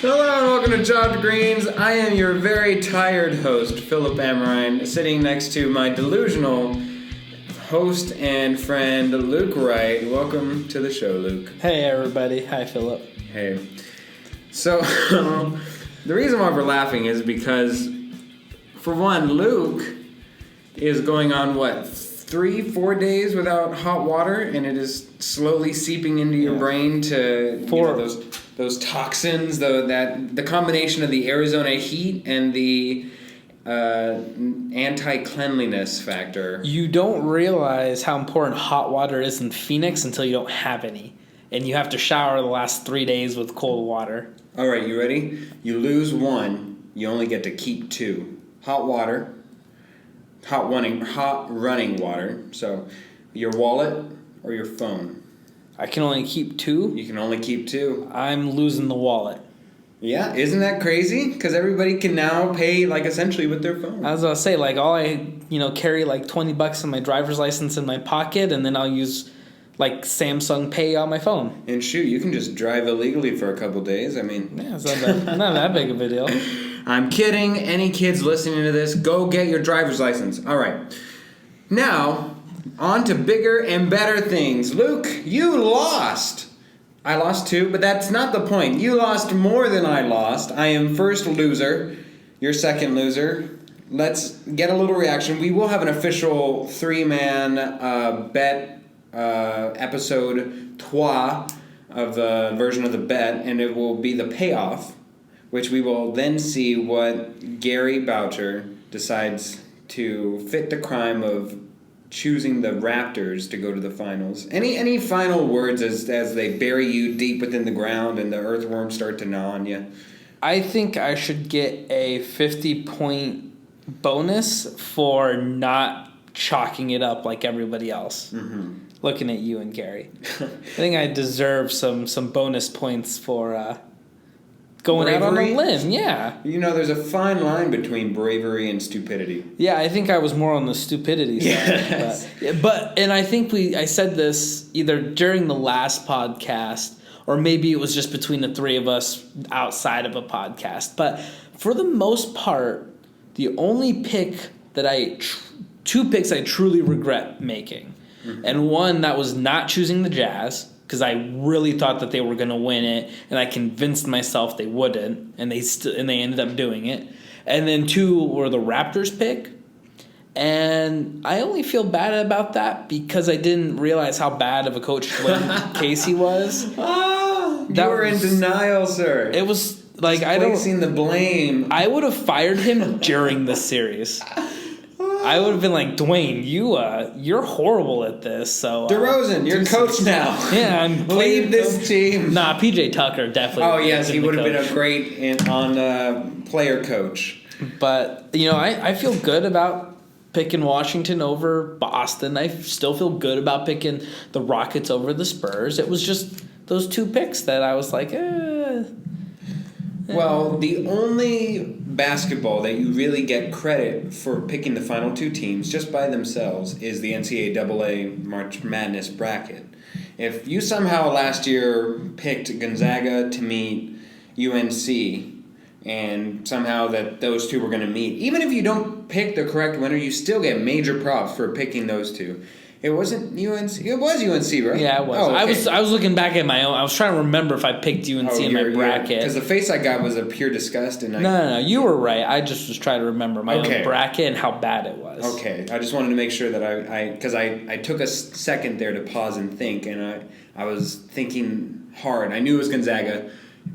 Hello and welcome to Chopped Greens. I am your very tired host, Philip Amerine, sitting next to my delusional host and friend, Luke Wright. Welcome to the show, Luke. Hey, everybody. Hi, Philip. Hey. So, the reason why we're laughing is because, for one, Luke is going on, 3-4 days without hot water, and it is slowly seeping into your brain to those toxins, the combination of the Arizona heat and the anti-cleanliness factor. You don't realize how important hot water is in Phoenix until you don't have any, and you have to shower the last 3 days with cold water. All right, you ready? You lose one, you only get to keep two. Hot water, hot running water. So, your wallet or your phone. I can only keep two? You can only keep two. I'm losing the wallet. Yeah, isn't that crazy? Because everybody can now pay, essentially with their phone. I was going to say, all I, carry, $20 in my driver's license in my pocket, and then I'll use, Samsung Pay on my phone. And shoot, you can just drive illegally for a couple days. I mean... Yeah, it's not that big of a deal. I'm kidding. Any kids listening to this, go get your driver's license. All right. Now... on to bigger and better things. Luke, you lost. I lost too, but that's not the point. You lost more than I lost. I am first loser. You're second loser. Let's get a little reaction. We will have an official 3-man bet episode 3 of the version of the bet, and it will be the payoff, which we will then see what Gary Boucher decides to fit the crime of choosing the Raptors to go to the finals. Any final words as they bury you deep within the ground and the earthworms start to gnaw on you? I think I should get a 50-point bonus for not chalking it up like everybody else. Mm-hmm. Looking at you and Gary. I think I deserve some bonus points for going bravery. Out on a limb, yeah. There's a fine line between bravery and stupidity. Yeah, I think I was more on the stupidity side. Yes. But I think I said this either during the last podcast or maybe it was just between the three of us outside of a podcast. But for the most part, the only pick that two picks I truly regret making. Mm-hmm. And one that was not choosing the Jazz, because I really thought that they were going to win it, and I convinced myself they wouldn't, and they ended up doing it. And then 2 were the Raptors pick, and I only feel bad about that because I didn't realize how bad of a coach Casey was. Oh, you were in denial, sir. It was placing the blame. I would have fired him during the series. I would have been like, Dwayne, you're horrible at this. So DeRozan, you're coach now. Yeah, I'm lead this team. Nah, PJ Tucker definitely. Oh yes, he would have been a great player coach. But I feel good about picking Washington over Boston. I still feel good about picking the Rockets over the Spurs. It was just those 2 picks that I was like, Well, the only basketball that you really get credit for picking the final 2 teams just by themselves is the NCAA March Madness bracket. If you somehow last year picked Gonzaga to meet UNC and somehow that those 2 were going to meet, even if you don't pick the correct winner, you still get major props for picking those 2. It wasn't UNC. It was UNC, right? Yeah, it was. Oh, okay. I was looking back at my own. I was trying to remember if I picked UNC in my bracket. Because the face I got was a pure disgust. And No. You were right. I just was trying to remember my own bracket and how bad it was. Okay. I just wanted to make sure that because I took a second there to pause and think, and I was thinking hard. I knew it was Gonzaga,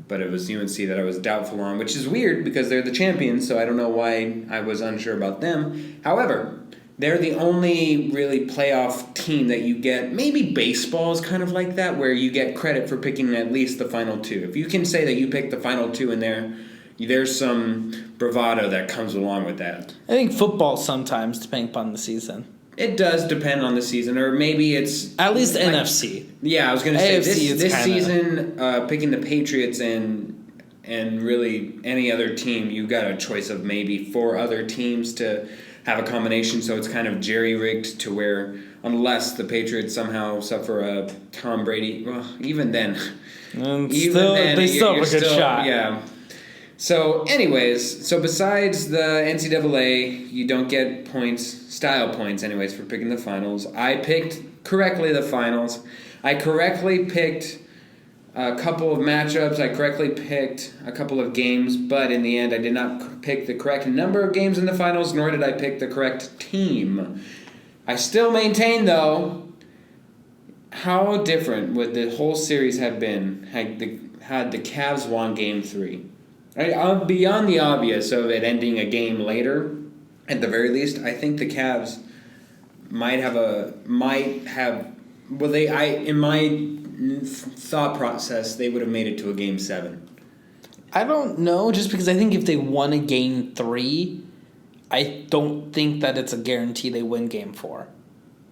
but it was UNC that I was doubtful on, which is weird because they're the champions, so I don't know why I was unsure about them. However, they're the only really playoff team that you get. Maybe baseball is kind of like that, where you get credit for picking at least the final 2. If you can say that you picked the final 2 in there, there's some bravado that comes along with that. I think football sometimes, depending upon the season. It does depend on the season, or maybe it's... At least NFC. Yeah, I was going to say, this season, picking the Patriots and really any other team, you got a choice of maybe 4 other teams to have a combination, so it's kind of jerry-rigged to where unless the Patriots somehow suffer a Tom Brady, well, even then. They still have a good shot. Yeah. So, anyways, besides the NCAA, you don't get style points, anyways, for picking the finals. I picked correctly the finals. I correctly picked a couple of matchups. I correctly picked a couple of games, but in the end, I did not pick the correct number of games in the finals, nor did I pick the correct team. I still maintain, though, how different would the whole series have been had the Cavs won Game 3. Beyond the obvious of it ending a game later, at the very least, I think the Cavs in my thought process, they would have made it to a Game 7. I don't know, just because I think if they won a Game 3, I don't think that it's a guarantee they win Game 4.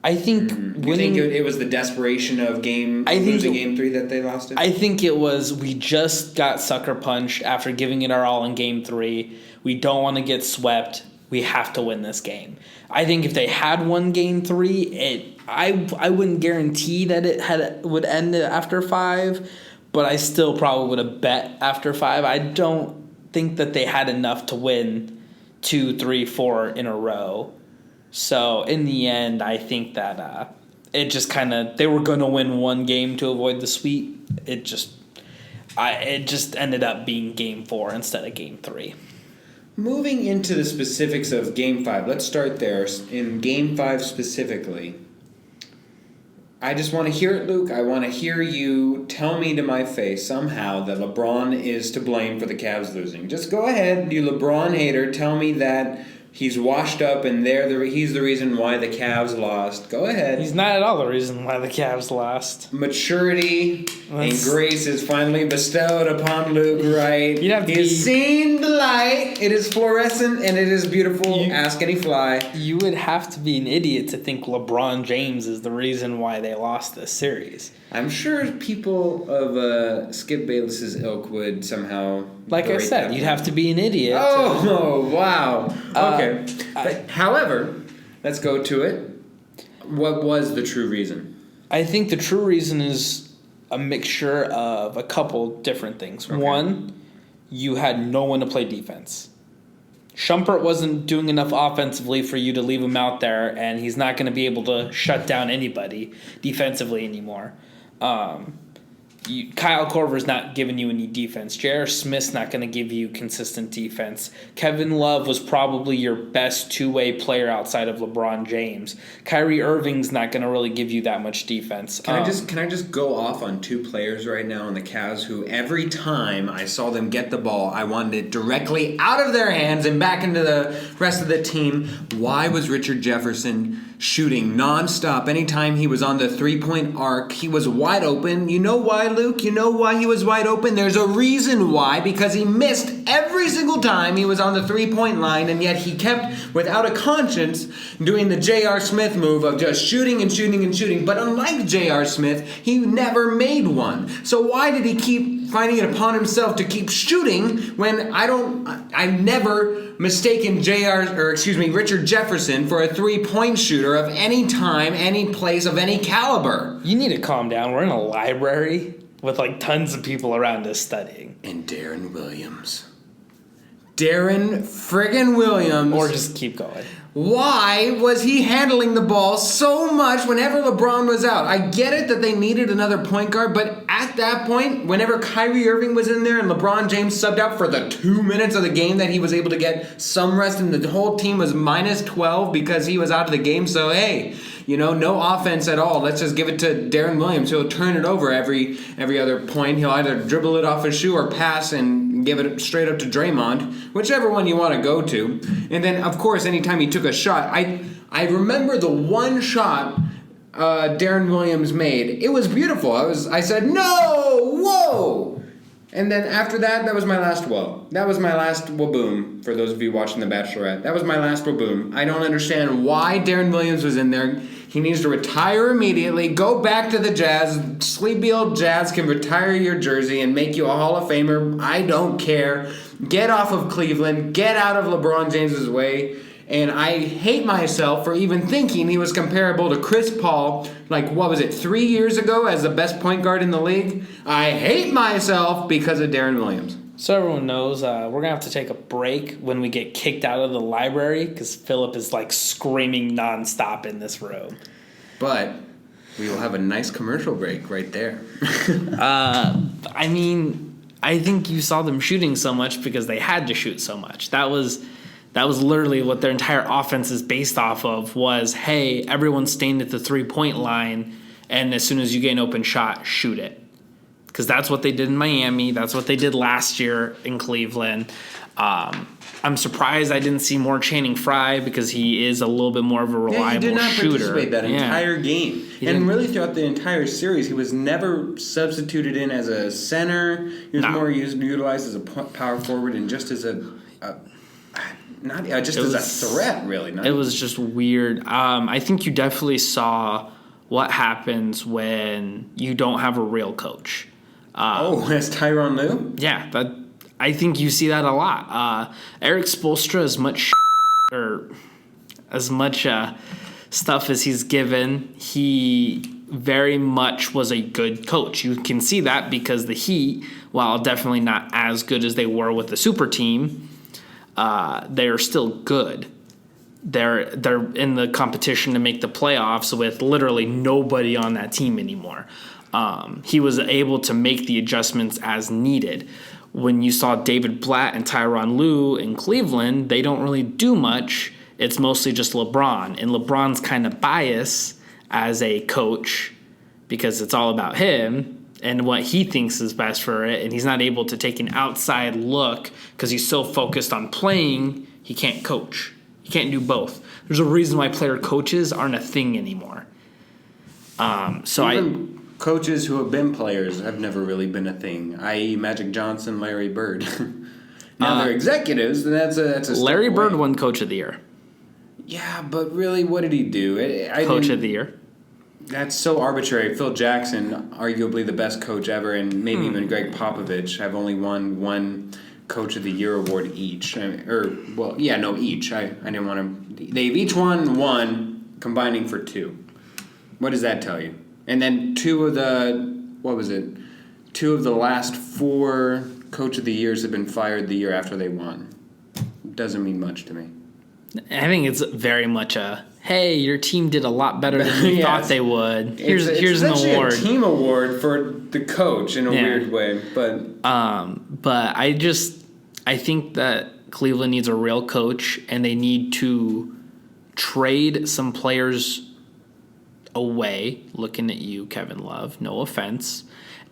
I think winning... You think it was the desperation of losing Game 3 that they lost it? I think it was, we just got sucker punched after giving it our all in Game 3. We don't want to get swept. We have to win this game. I think if they had won Game 3, I wouldn't guarantee that it would end after 5, but I still probably would have bet after 5. I don't think that they had enough to win 2, 3, 4 in a row. So in the end, I think that it just kind of, they were going to win one game to avoid the sweep. It just ended up being Game 4 instead of Game 3. Moving into the specifics of Game 5, let's start there. In Game 5 specifically, I just want to hear it, Luke. I want to hear you tell me to my face somehow that LeBron is to blame for the Cavs losing. Just go ahead, you LeBron hater, tell me that he's washed up and he's the reason why the Cavs lost. Go ahead. He's not at all the reason why the Cavs lost. Maturity and grace is finally bestowed upon Luke Wright. He's seen the light. It is fluorescent and it is beautiful. Ask any fly. You would have to be an idiot to think LeBron James is the reason why they lost this series. I'm sure people of Skip Bayless's ilk would somehow... Like I said, you'd have to be an idiot. Oh, wow. Okay. However, let's go to it. What was the true reason? I think the true reason is a mixture of a couple different things. Okay. One, you had no one to play defense. Shumpert wasn't doing enough offensively for you to leave him out there, and he's not going to be able to shut down anybody defensively anymore. Kyle Korver's not giving you any defense. J.R. Smith's not going to give you consistent defense. Kevin Love was probably your best two-way player outside of LeBron James. Kyrie Irving's not going to really give you that much defense. Can I just go off on two players right now on the Cavs who every time I saw them get the ball, I wanted it directly out of their hands and back into the rest of the team. Why was Richard Jefferson shooting nonstop anytime he was on the three-point arc? He was wide open. You know why, Luke? You know why he was wide open? There's a reason why, because he missed every single time he was on the three-point line, and yet he kept, without a conscience, doing the J.R. Smith move of just shooting and shooting and shooting. But unlike J.R. Smith, he never made one. So why did he keep finding it upon himself to keep shooting when I've never mistaken Richard Jefferson for a three-point shooter of any time, any place, of any caliber? You need to calm down. We're in a library with tons of people around us studying. And Darren Williams. Darren friggin' Williams. Or just keep going. Why was he handling the ball so much whenever LeBron was out? I get it that they needed another point guard, but at that point, whenever Kyrie Irving was in there and LeBron James subbed out for the 2 minutes of the game that he was able to get some rest, and the whole team was minus 12 because he was out of the game, so hey, no offense at all. Let's just give it to Darren Williams. He'll turn it over every other point. He'll either dribble it off his shoe or pass and give it straight up to Draymond, whichever one you want to go to. And then, of course, anytime he took a shot, I remember the one shot Darren Williams made. It was beautiful. I said, no, whoa. And then after that, that was my last whoa. That was my last wha-boom, for those of you watching The Bachelorette. That was my last wha-boom. I don't understand why Darren Williams was in there. He needs to retire immediately, go back to the Jazz. Sleepy old Jazz can retire your jersey and make you a Hall of Famer. I don't care. Get off of Cleveland. Get out of LeBron James's way. And I hate myself for even thinking he was comparable to Chris Paul, 3 years ago as the best point guard in the league? I hate myself because of Darren Williams. So everyone knows, we're going to have to take a break when we get kicked out of the library because Philip is like screaming nonstop in this room. But we will have a nice commercial break right there. I mean, I think you saw them shooting so much because they had to shoot so much. That was literally what their entire offense is based off of was, hey, everyone's staying at the 3-point line, and as soon as you get an open shot, shoot it. Because that's what they did in Miami. That's what they did last year in Cleveland. I'm surprised I didn't see more Channing Frye because he is a little bit more of a reliable shooter. He did not participate that entire game. And really throughout the entire series, he was never substituted in as a center. He was more utilized as a power forward and just as a threat, really. It was just weird. I think you definitely saw what happens when you don't have a real coach. As Tyronn Lue? Yeah, I think you see that a lot. Eric Spoelstra, as much stuff as he's given, he very much was a good coach. You can see that because the Heat, while definitely not as good as they were with the super team, they're still good. They're in the competition to make the playoffs with literally nobody on that team anymore. He was able to make the adjustments as needed. When you saw David Blatt and Tyronn Lue in Cleveland, they don't really do much. It's mostly just LeBron. And LeBron's kind of biased as a coach because it's all about him and what he thinks is best for it. And he's not able to take an outside look because he's so focused on playing, he can't coach. He can't do both. There's a reason why player coaches aren't a thing anymore. Coaches who have been players have never really been a thing, i.e. Magic Johnson, Larry Bird. Now they're executives, and that's a Larry Bird won Coach of the Year. Yeah, but really, what did he do? Coach of the Year. That's so arbitrary. Phil Jackson, arguably the best coach ever, and maybe even Greg Popovich have only won one Coach of the Year award each. Each. I didn't want to. They've each won one, combining for two. What does that tell you? And then two of the last 4 Coach of the Years have been fired the year after they won. Doesn't mean much to me. I think it's very much hey, your team did a lot better than you thought they would. Here's an award. It's a team award for the coach in a weird way. But I think that Cleveland needs a real coach, and they need to trade some players away, looking at you, Kevin Love, no offense,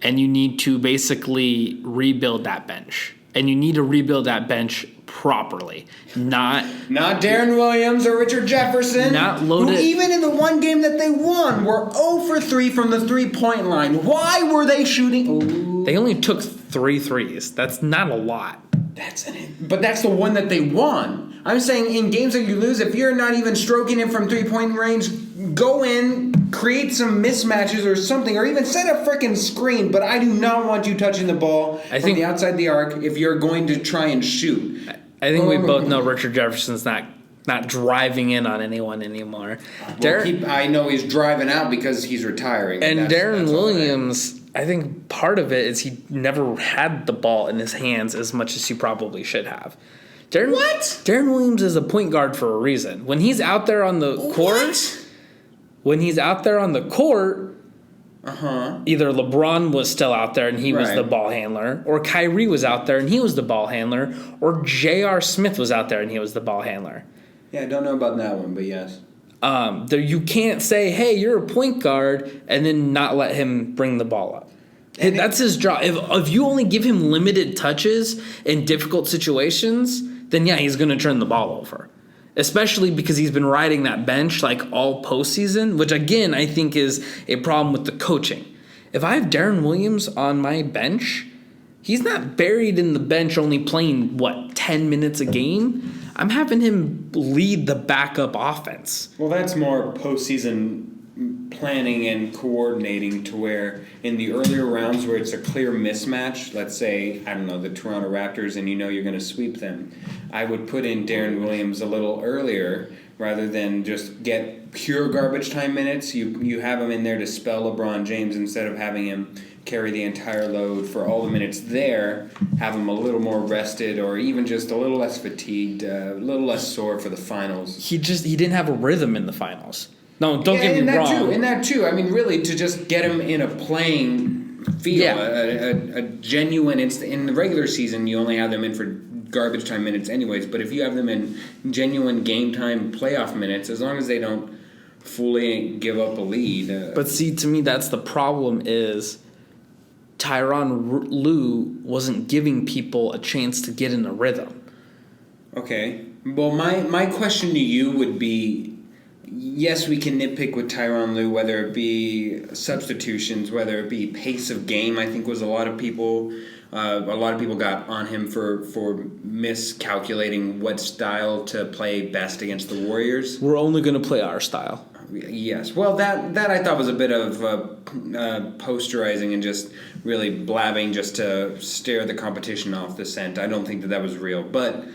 and you need to basically rebuild that bench. And you need to rebuild that bench properly. Not Darren Williams or Richard Jefferson. Not loaded. Who even in the one game that they won were 0 for 3 from the 3-point line. Why were they shooting? Ooh. They only took 3 threes. That's not a lot. But that's the one that they won. I'm saying in games that you lose, if you're not even stroking it from 3-point range, go in, create some mismatches or something, or even set a freaking screen. But I do not want you touching the ball from the outside the arc if you're going to try and shoot. I think we both know Richard Jefferson's not driving in on anyone anymore. I know he's driving out because he's retiring. And Darren Williams, I think part of it is he never had the ball in his hands as much as he probably should have. Darren Williams is a point guard for a reason. When he's out there on the court, either LeBron was still out there and he was the ball handler, or Kyrie was out there and he was the ball handler, or J.R. Smith was out there and he was the ball handler. Yeah, I don't know about that one, but yes. You can't say, hey, you're a point guard, and then not let him bring the ball up. That's his job. If you only give him limited touches in difficult situations, then yeah, he's going to turn the ball over. Especially because he's been riding that bench like all postseason, which again I think is a problem with the coaching. If I have Darren Williams on my bench, he's not buried in the bench only playing, 10 minutes a game? I'm having him lead the backup offense. Well, that's more postseason planning and coordinating, to where in the earlier rounds where it's a clear mismatch, let's say, I don't know, the Toronto Raptors, and you know you're going to sweep them, I would put in Darren Williams a little earlier rather than just get pure garbage time minutes. You have him in there to spell LeBron James instead of having him carry the entire load for all the minutes there. Have him a little more rested, or even just a little less fatigued, a little less sore for the finals. He didn't have a rhythm in the finals. No, don't get me wrong. In that too. I mean, really, to just get him in a playing field, a genuine. In the regular season, you only have them in for garbage time minutes, anyways. But if you have them in genuine game time playoff minutes, as long as they don't fully give up a lead. But see, to me, that's the problem. Is Tyronn Lue wasn't giving people a chance to get in a rhythm. Okay. Well, my question to you would be. Yes, we can nitpick with Tyronn Lue, whether it be substitutions, whether it be pace of game. I think was a lot of people got on him for miscalculating what style to play best against the Warriors. We're only going to play our style. Yes. Well, that I thought was a bit of posterizing and just really blabbing just to stare the competition off the scent. I don't think that was real. But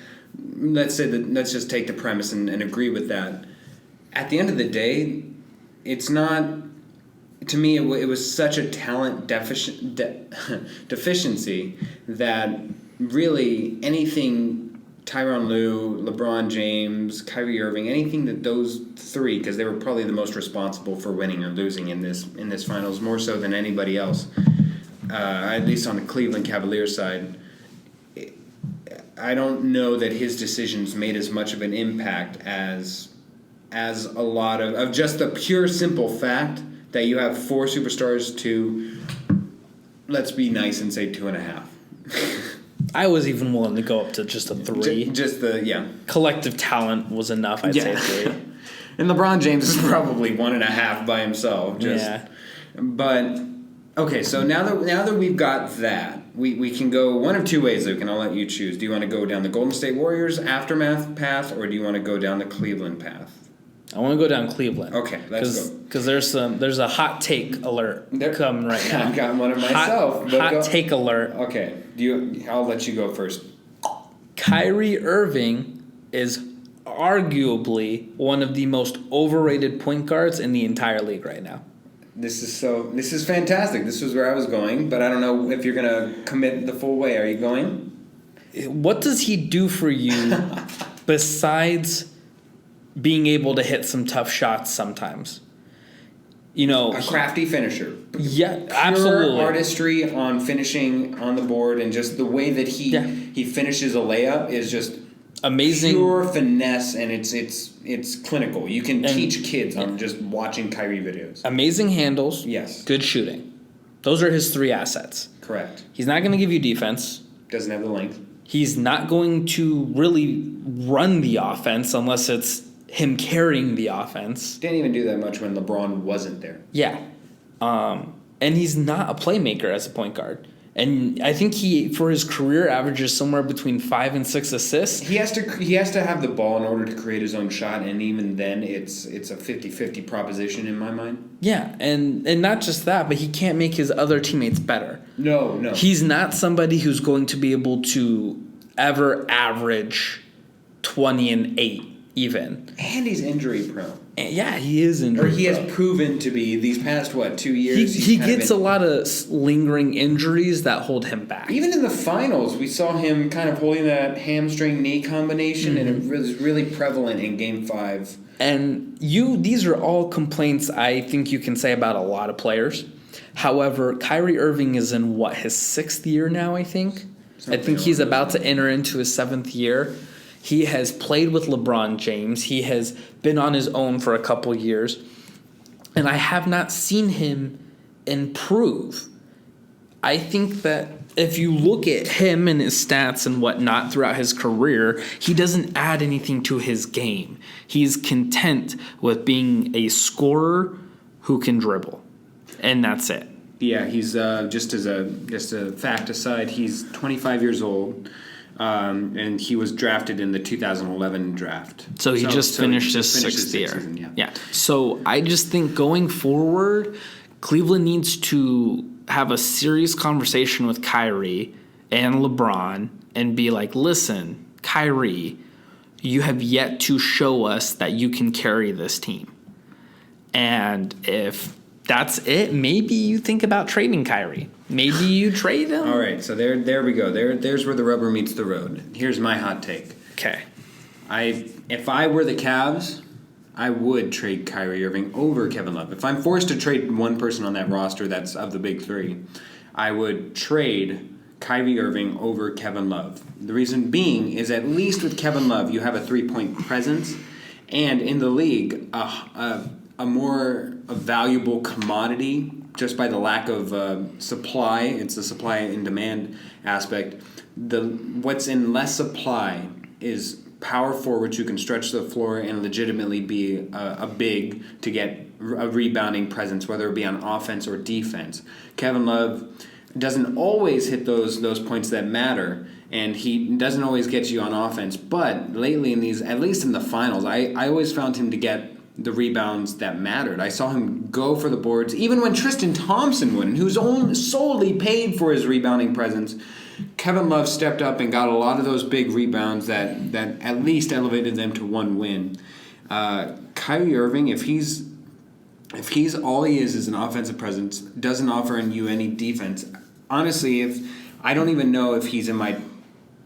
let's just take the premise and agree with that. At the end of the day, it's not. To me, it was such a talent deficiency that really anything Tyronn Lue, LeBron James, Kyrie Irving, anything that those three, because they were probably the most responsible for winning or losing in this finals, more so than anybody else, at least on the Cleveland Cavaliers side. I don't know that his decisions made as much of an impact as a lot of just the pure simple fact that you have 4 superstars to, let's be nice and say 2.5. I was even willing to go up to just a 3. Collective talent was enough, I'd say 3. And LeBron James is probably 1.5 by himself. But, okay, so now that we've got that, we can go one of two ways, Luke, and I'll let you choose. Do you want to go down the Golden State Warriors aftermath path, or do you want to go down the Cleveland path? I want to go down Cleveland. Okay, let's go. Because there's a hot take alert coming right now. I've got one of myself. Hot take alert. Okay, I'll let you go first. Kyrie Irving is arguably one of the most overrated point guards in the entire league right now. This is fantastic. This is where I was going, but I don't know if you're going to commit the full way. Are you going? What does he do for you besides being able to hit some tough shots sometimes? A crafty finisher. Yeah, Pure absolutely. Artistry on finishing on the board, and just the way that he finishes a layup is just amazing. Pure finesse, and it's clinical. You can teach kids on just watching Kyrie videos. Amazing handles. Yes. Good shooting. Those are his 3 assets. Correct. He's not going to give you defense. Doesn't have the length. He's not going to really run the offense unless it's him carrying the offense. Didn't even do that much when LeBron wasn't there. Yeah. And he's not a playmaker as a point guard. And I think he, for his career, averages somewhere between 5 and 6 assists. He has to have the ball in order to create his own shot, and even then it's a 50-50 proposition in my mind. Yeah, and not just that, but he can't make his other teammates better. No. He's not somebody who's going to be able to ever average 20 and 8 even. And he's injury prone. Yeah, he is injury prone. Or he has proven to be these past, 2 years. He gets a lot of lingering injuries that hold him back. Even in the finals, we saw him kind of holding that hamstring-knee combination, and it was really prevalent in Game 5. And these are all complaints I think you can say about a lot of players. However, Kyrie Irving is in, his 6th year now, I think? I think he's about to enter into his 7th year. He has played with LeBron James. He has been on his own for a couple years. And I have not seen him improve. I think that if you look at him and his stats and whatnot throughout his career, he doesn't add anything to his game. He's content with being a scorer who can dribble. And that's it. Yeah, he's just a fact aside, he's 25 years old. And he was drafted in the 2011 draft. So he just finished his 6th year. Season, yeah. So I just think going forward, Cleveland needs to have a serious conversation with Kyrie and LeBron and be like, listen, Kyrie, you have yet to show us that you can carry this team. And if that's it, maybe you think about trading Kyrie. Maybe you trade him. All right, so there we go. There's where the rubber meets the road. Here's my hot take. Okay. If I were the Cavs, I would trade Kyrie Irving over Kevin Love. If I'm forced to trade one person on that roster that's of the big three, I would trade Kyrie Irving over Kevin Love. The reason being is at least with Kevin Love, you have a three-point presence, and in the league, a more valuable commodity just by the lack of supply. It's the supply and demand aspect. What's in less supply is power forwards who can stretch the floor and legitimately be a big to get a rebounding presence, whether it be on offense or defense. Kevin Love doesn't always hit those points that matter, and he doesn't always get you on offense. But lately in these, at least in the finals, I always found him to get the rebounds that mattered. I saw him go for the boards, even when Tristan Thompson wouldn't, who's solely paid for his rebounding presence. Kevin Love stepped up and got a lot of those big rebounds that at least elevated them to one win. Kyrie Irving, if he's all he is an offensive presence, doesn't offer you any defense. Honestly, I don't even know if he's in my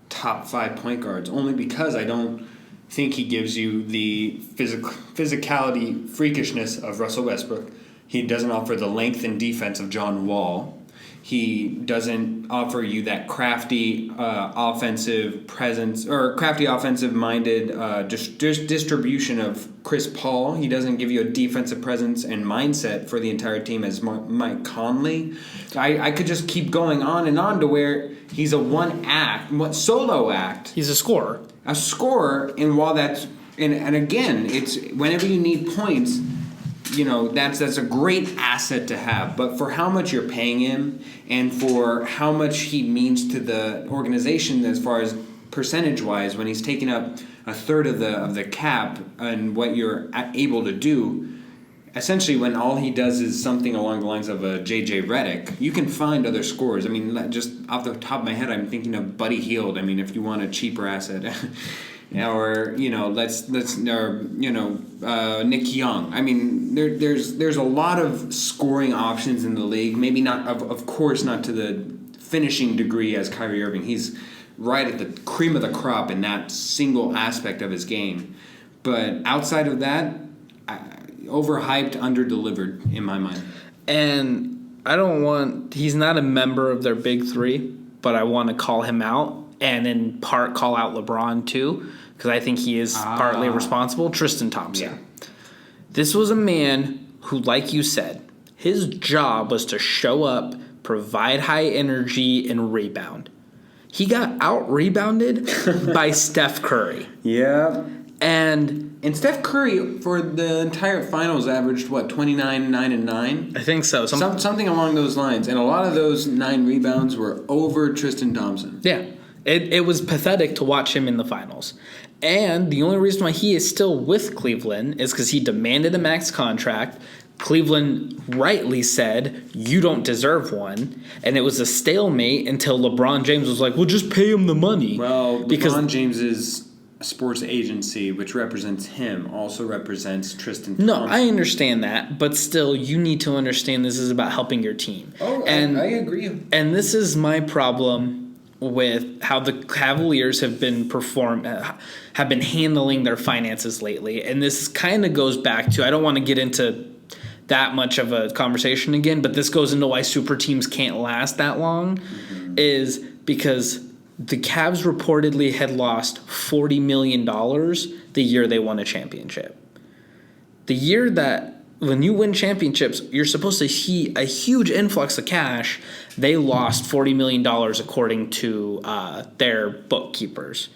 top 5 point guards, only because I don't think he gives you the physicality, freakishness of Russell Westbrook. He doesn't offer the length and defense of John Wall. He doesn't offer you that crafty offensive presence or crafty offensive-minded distribution of Chris Paul. He doesn't give you a defensive presence and mindset for the entire team as Mike Conley. I could just keep going on and on to where he's a solo act. He's a scorer. A scorer, and while that's and again, it's whenever you need points, that's a great asset to have. But for how much you're paying him and for how much he means to the organization as far as percentage-wise, when he's taking up a third of the cap and what you're able to do, essentially when all he does is something along the lines of a J.J. Redick, you can find other scorers. I mean, just off the top of my head, I'm thinking of Buddy Hield. I mean, if you want a cheaper asset. Or Nick Young. I mean, there's a lot of scoring options in the league. Maybe not, of course, not to the finishing degree as Kyrie Irving. He's right at the cream of the crop in that single aspect of his game. But outside of that, overhyped, underdelivered in my mind. And he's not a member of their big three, but I want to call him out. And in part call out LeBron too, because I think he is partly responsible. Tristan Thompson. Yeah. This was a man who, like you said, his job was to show up, provide high energy, and rebound. He got out-rebounded by Steph Curry. Yeah. And Steph Curry, for the entire finals, averaged, 29, 9, and 9? I think so. Something along those lines. And a lot of those 9 rebounds were over Tristan Thompson. Yeah. It was pathetic to watch him in the finals. And the only reason why he is still with Cleveland is because he demanded a max contract. Cleveland rightly said, you don't deserve one. And it was a stalemate until LeBron James was like, well, just pay him the money. Well, LeBron James's sports agency, which represents him, also represents Tristan Thompson. No, I understand that. But still, you need to understand this is about helping your team. Oh, and I agree. And this is my problem with how the Cavaliers have been handling their finances lately. And this kind of goes back to, I don't want to get into that much of a conversation again, but this goes into why super teams can't last that long, is because the Cavs reportedly had lost $40 million the year they won a championship. The year that when you win championships, you're supposed to see a huge influx of cash. They lost $40 million according to their bookkeepers.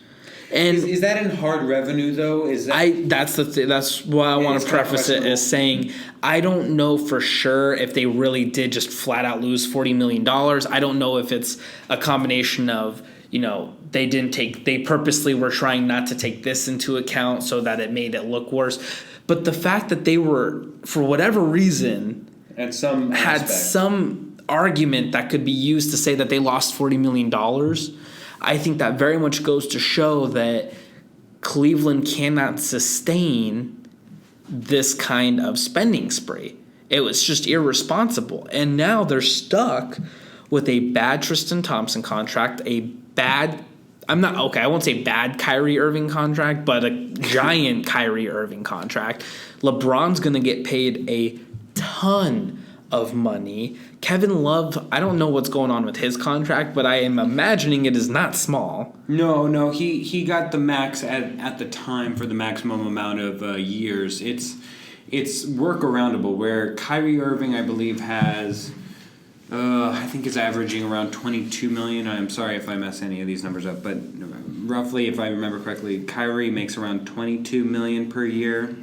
And is that in hard revenue though? That's why I want to preface it as saying I don't know for sure if they really did just flat out lose $40 million. I don't know if it's a combination of, they purposely were trying not to take this into account so that it made it look worse. But the fact that they were, for whatever reason, had some argument that could be used to say that they lost $40 million, I think that very much goes to show that Cleveland cannot sustain this kind of spending spree. It was just irresponsible. And now they're stuck with a bad Tristan Thompson contract, I won't say bad Kyrie Irving contract, but a giant Kyrie Irving contract. LeBron's going to get paid a ton of money. Kevin Love, I don't know what's going on with his contract, but I am imagining it is not small. No, he got the max at the time for the maximum amount of years. It's workaroundable, where Kyrie Irving, I believe, has... I think it's averaging around $22 million. I'm sorry if I mess any of these numbers up, but roughly, if I remember correctly, Kyrie makes around $22 million per year,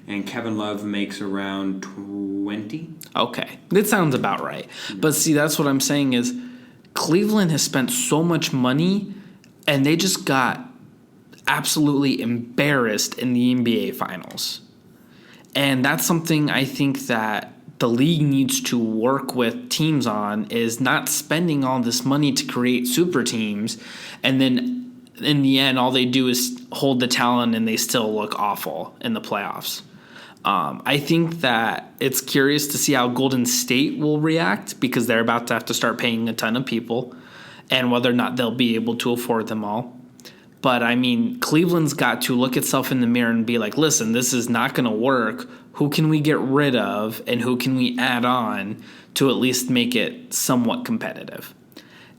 and Kevin Love makes around 20. Okay, that sounds about right. But see, that's what I'm saying is Cleveland has spent so much money, and they just got absolutely embarrassed in the NBA Finals. And that's something I think that the league needs to work with teams on, is not spending all this money to create super teams, and then in the end all they do is hold the talent and they still look awful in the playoffs. I think that it's curious to see how Golden State will react, because they're about to have to start paying a ton of people, and whether or not they'll be able to afford them all. But, I mean, Cleveland's got to look itself in the mirror and be like, listen, this is not going to work. Who can we get rid of, and who can we add on to at least make it somewhat competitive?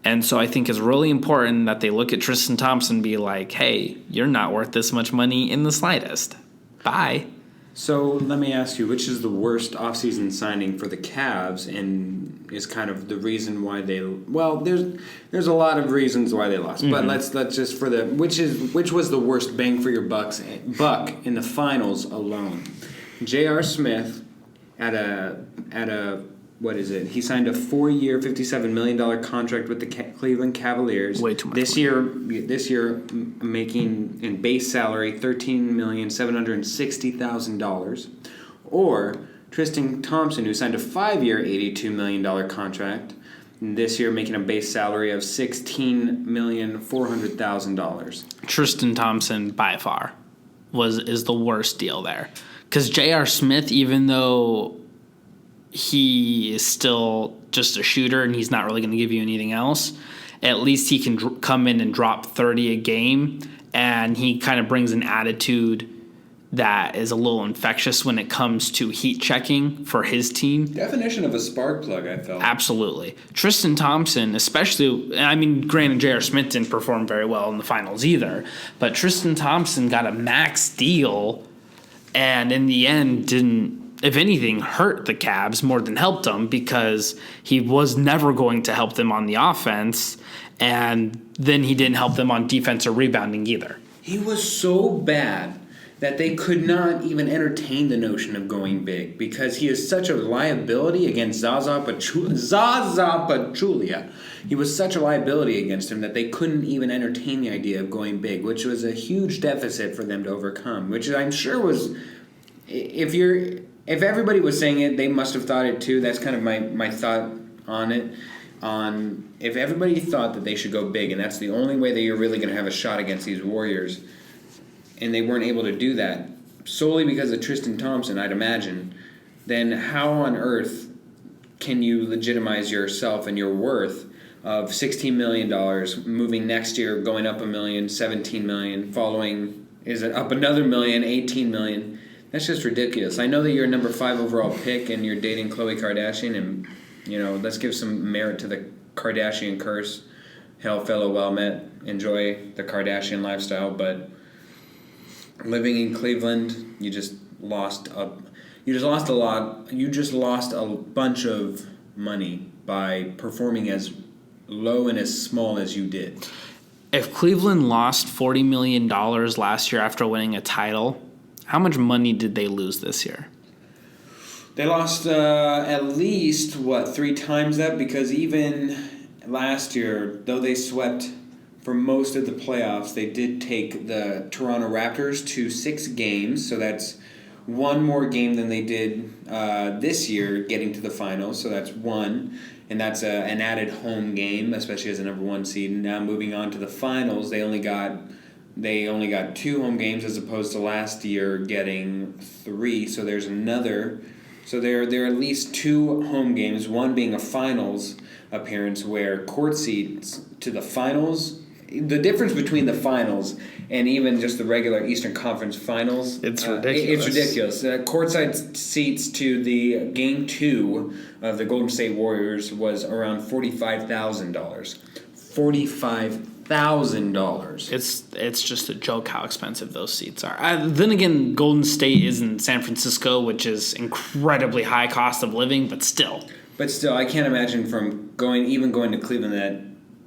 And so I think it's really important that they look at Tristan Thompson and be like, hey, you're not worth this much money in the slightest. Bye. So let me ask you, which is the worst offseason signing for the Cavs, and is kind of the reason why they... Well, there's a lot of reasons why they lost, but let's just for the... Which was the worst bang for your buck in the finals alone? J.R. Smith at a what is it? He signed a 4-year, $57 million contract with the Cleveland Cavaliers. Way too much. This year, making in base salary $13,760,000. Or Tristan Thompson, who signed a 5-year, $82 million contract. This year, making a base salary of $16,400,000. Tristan Thompson, by far, is the worst deal there. Because J.R. Smith, even though he is still just a shooter and he's not really going to give you anything else, at least he can come in and drop 30 a game, and he kind of brings an attitude that is a little infectious when it comes to heat checking for his team. Definition of a spark plug, I felt. Absolutely. Tristan Thompson, especially, I mean, granted, J.R. Smith didn't perform very well in the finals either, but Tristan Thompson got a max deal and in the end didn't, if anything, hurt the Cavs more than helped them, because he was never going to help them on the offense, and then he didn't help them on defense or rebounding either. He was so bad that they could not even entertain the notion of going big, because he is such a liability against Zaza Pachulia. He was such a liability against him that they couldn't even entertain the idea of going big, which was a huge deficit for them to overcome, which I'm sure was... If everybody was saying it, they must have thought it too. That's kind of my thought on it. If everybody thought that they should go big, and that's the only way that you're really going to have a shot against these Warriors, and they weren't able to do that solely because of Tristan Thompson, I'd imagine, then how on earth can you legitimize yourself and your worth of $16 million, moving next year, going up $1 million, $17 million, following, is it up another $1 million, $18 million? That's just ridiculous. I know that you're a number 5 overall pick and you're dating Khloe Kardashian, and, let's give some merit to the Kardashian curse. Hail, fellow well met. Enjoy the Kardashian lifestyle, but living in Cleveland, you just lost a lot. You just lost a bunch of money by performing as low and as small as you did. If Cleveland lost $40 million last year after winning a title, how much money did they lose this year? They lost at least, 3 times that? Because even last year, though they swept for most of the playoffs, they did take the Toronto Raptors to 6 games. So that's one more game than they did this year getting to the finals. So that's 1. And that's an added home game, especially as a number 1 seed. And now moving on to the finals, they only got They only got 2 home games as opposed to last year getting 3. So there's another. So there are at least 2 home games, one being a finals appearance where court seats to the finals, the difference between the finals and even just the regular Eastern Conference finals, it's ridiculous. It's ridiculous. Courtside seats to the Game 2 of the Golden State Warriors was around $45,000. $45,000. It's just a joke how expensive those seats are. Then again, Golden State is in San Francisco, which is incredibly high cost of living, but still. But still, I can't imagine from going to Cleveland that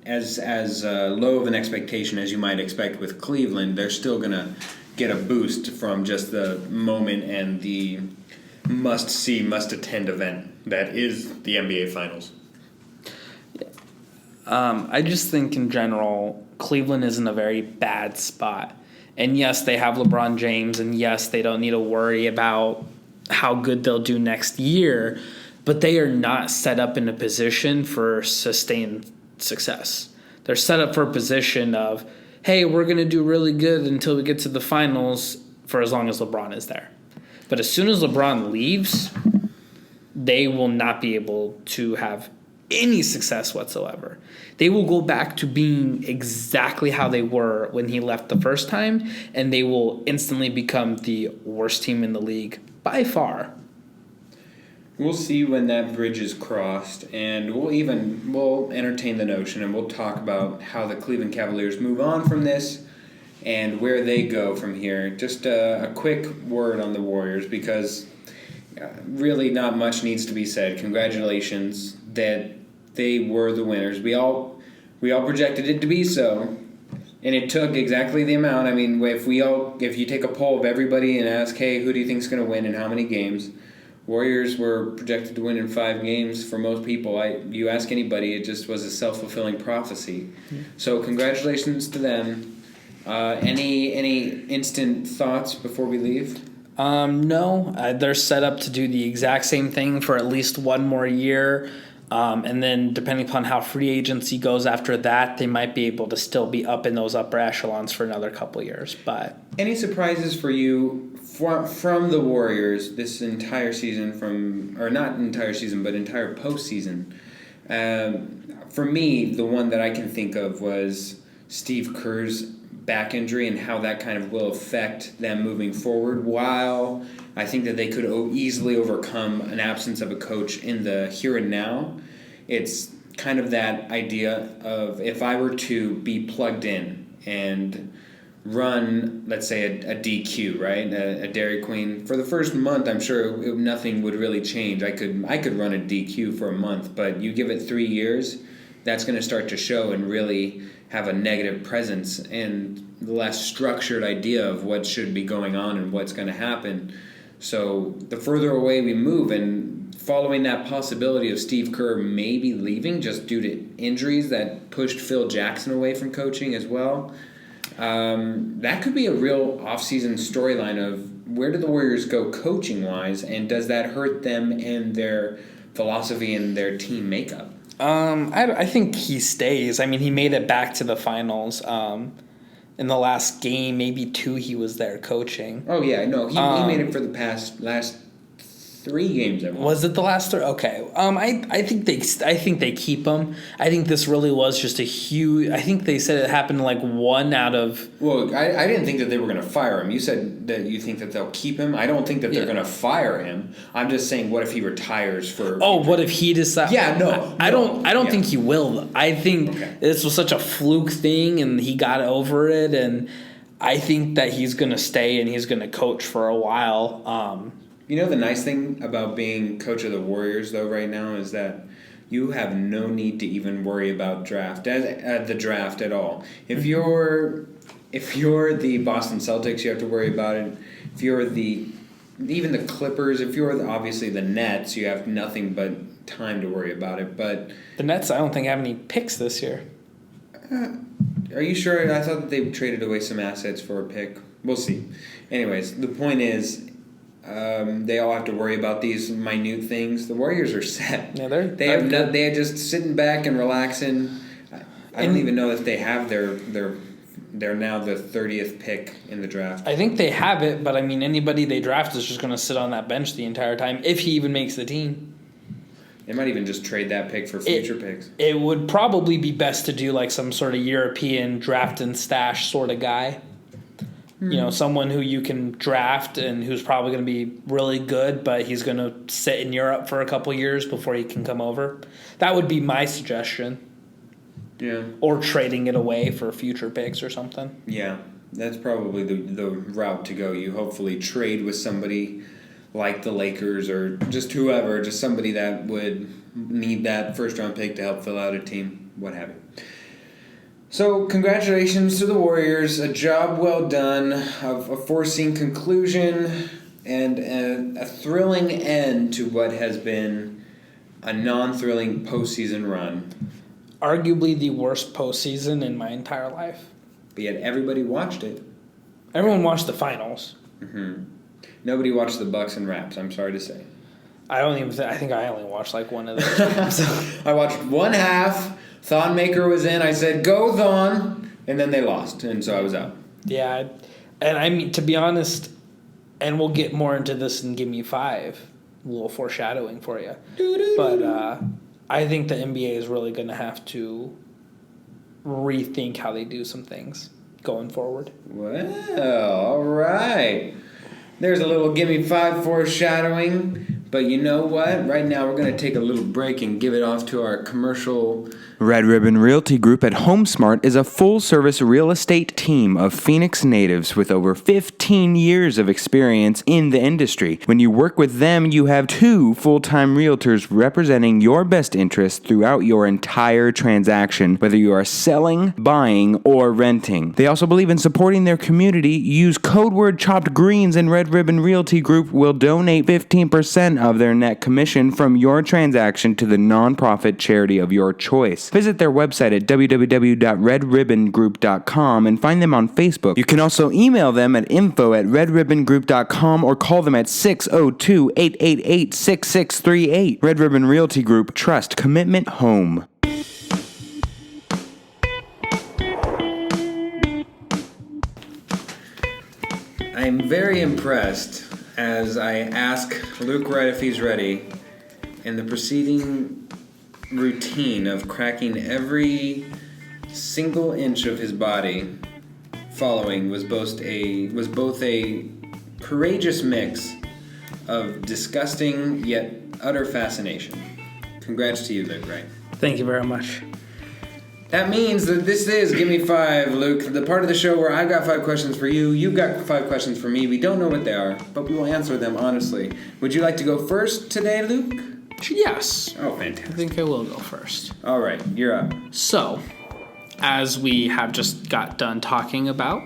as low of an expectation as you might expect with Cleveland, they're still going to get a boost from just the moment and the must-see, must-attend event that is the NBA Finals. I just think in general, Cleveland is in a very bad spot. And yes, they have LeBron James, and yes, they don't need to worry about how good they'll do next year, but they are not set up in a position for sustained success. They're set up for a position of, hey, we're going to do really good until we get to the finals for as long as LeBron is there. But as soon as LeBron leaves, they will not be able to have any success whatsoever. They will go back to being exactly how they were when he left the first time, and they will instantly become the worst team in the league by far. We'll see when that bridge is crossed, and we'll entertain the notion, and we'll talk about how the Cleveland Cavaliers move on from this and where they go from here. Just a quick word on the Warriors, because really not much needs to be said. Congratulations that they were the winners. We all projected it to be so, and it took exactly the amount. I mean, if you take a poll of everybody and ask, hey, who do you think is going to win and how many games? Warriors were projected to win in 5 games for most people. You ask anybody, it just was a self-fulfilling prophecy. Yeah. So congratulations to them. Any instant thoughts before we leave? No. They're set up to do the exact same thing for at least one more year. And then depending upon how free agency goes after that, they might be able to still be up in those upper echelons for another couple years. But any surprises for you from the Warriors this entire season, or not entire season, but entire postseason? For me, the one that I can think of was Steve Kerr's back injury and how that kind of will affect them moving forward. While I think that they could easily overcome an absence of a coach in the here and now, it's kind of that idea of if I were to be plugged in and run, let's say, a DQ, right, a Dairy Queen. For the first month, I'm sure nothing would really change. I could run a DQ for a month, but you give it 3 years, that's going to start to show and really have a negative presence and less structured idea of what should be going on and what's going to happen. So the further away we move, and following that possibility of Steve Kerr maybe leaving just due to injuries that pushed Phil Jackson away from coaching as well, that could be a real offseason storyline of where do the Warriors go coaching-wise, and does that hurt them and their philosophy and their team makeup? I think he stays. I mean, he made it back to the finals. In the last game, maybe 2, he was there coaching. Oh yeah, no, he made it for the last 3 games. Was it the last 3? Okay. I think they keep him. I think this really was just a huge. I think they said it happened like 1 out of. Well, I didn't think that they were going to fire him. You said that you think that they'll keep him. I don't think that they're going to fire him. I'm just saying, what if he retires for? Oh, what if he decides? Yeah, no. I don't think he will. I think this was such a fluke thing, and he got over it, and I think that he's going to stay and he's going to coach for a while. You know, the nice thing about being coach of the Warriors, though, right now is that you have no need to even worry about the draft at all. If you're the Boston Celtics, you have to worry about it. If you're even the Clippers, if you're obviously the Nets, you have nothing but time to worry about it. But the Nets, I don't think have any picks this year. Are you sure? I thought that they traded away some assets for a pick. We'll see. Anyways, the point is, they all have to worry about these minute things. The Warriors are set. Yeah, they're just sitting back and relaxing. I don't even know if they have their they're now the 30th pick in the draft. I think they have it, but I mean, anybody they draft is just going to sit on that bench the entire time if he even makes the team. They might even just trade that pick for future picks. It would probably be best to do like some sort of European draft and stash sort of guy. You know, someone who you can draft and who's probably going to be really good, but he's going to sit in Europe for a couple years before he can come over. That would be my suggestion. Yeah. Or trading it away for future picks or something. Yeah, that's probably the route to go. You hopefully trade with somebody like the Lakers or just whoever, just somebody that would need that first-round pick to help fill out a team, what have you. So, congratulations to the Warriors. A job well done, a foreseen conclusion, and a thrilling end to what has been a non-thrilling postseason run. Arguably the worst postseason in my entire life. But yet everybody watched it. Everyone watched the finals. Mm-hmm. Nobody watched the Bucks and Raps, I'm sorry to say. I think I only watched like one of those games. I watched one half. Thonmaker was in. I said, "Go Thon," and then they lost, and so I was out. Yeah, and I mean, to be honest, and we'll get more into this in Give Me 5, a little foreshadowing for you. But I think the NBA is really going to have to rethink how they do some things going forward. Well, all right. There's a little Give Me 5 foreshadowing. But you know what? Right now we're going to take a little break and give it off to our commercial. Red Ribbon Realty Group at HomeSmart is a full-service real estate team of Phoenix natives with over 15 years of experience in the industry. When you work with them, you have 2 full-time realtors representing your best interests throughout your entire transaction, whether you are selling, buying, or renting. They also believe in supporting their community. Use code word chopped greens and Red Ribbon Realty Group will donate 15% of their net commission from your transaction to the nonprofit charity of your choice. Visit their website at www.redribbongroup.com and find them on Facebook. You can also email them at info@redribbongroup.com or call them at 602-888-6638. Red Ribbon Realty Group. Trust. Commitment. Home. I'm very impressed as I ask Luke Wright if he's ready, and the preceding routine of cracking every single inch of his body following was both a courageous mix of disgusting yet utter fascination. Congrats to you, Luke Wright. Thank you very much. That means that this is Give Me 5, Luke, the part of the show where I've got 5 questions for you, you've got 5 questions for me. We don't know what they are, but we will answer them honestly. Would you like to go first today, Luke? Yes. Oh, fantastic. I think I will go first. All right, you're up. So, as we have just got done talking about,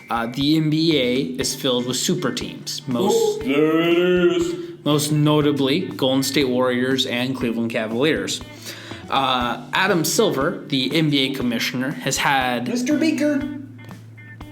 the NBA is filled with super teams. There it is. Most notably, Golden State Warriors and Cleveland Cavaliers. Adam Silver, the NBA commissioner, has had... Mr. Beaker.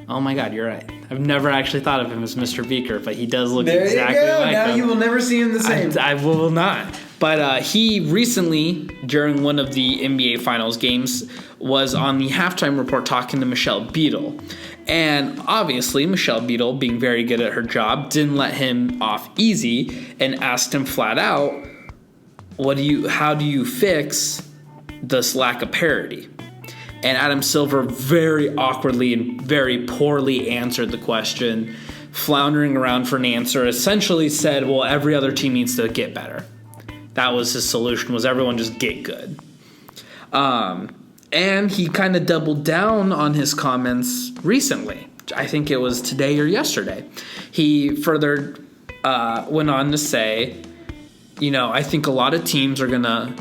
Oh my God, you're right. I've never actually thought of him as Mr. Beaker, but he does look there exactly you go. like Now him. you will never see him the same. I will not. But he recently, during one of the NBA Finals games, was on the halftime report talking to Michelle Beadle. And obviously, Michelle Beadle, being very good at her job, didn't let him off easy and asked him flat out, how do you fix this lack of parity? And Adam Silver very awkwardly and very poorly answered the question, floundering around for an answer, essentially said, well, every other team needs to get better. That was his solution, was everyone just get good. And he kind of doubled down on his comments recently. I think it was today or yesterday. He further went on to say, I think a lot of teams are going to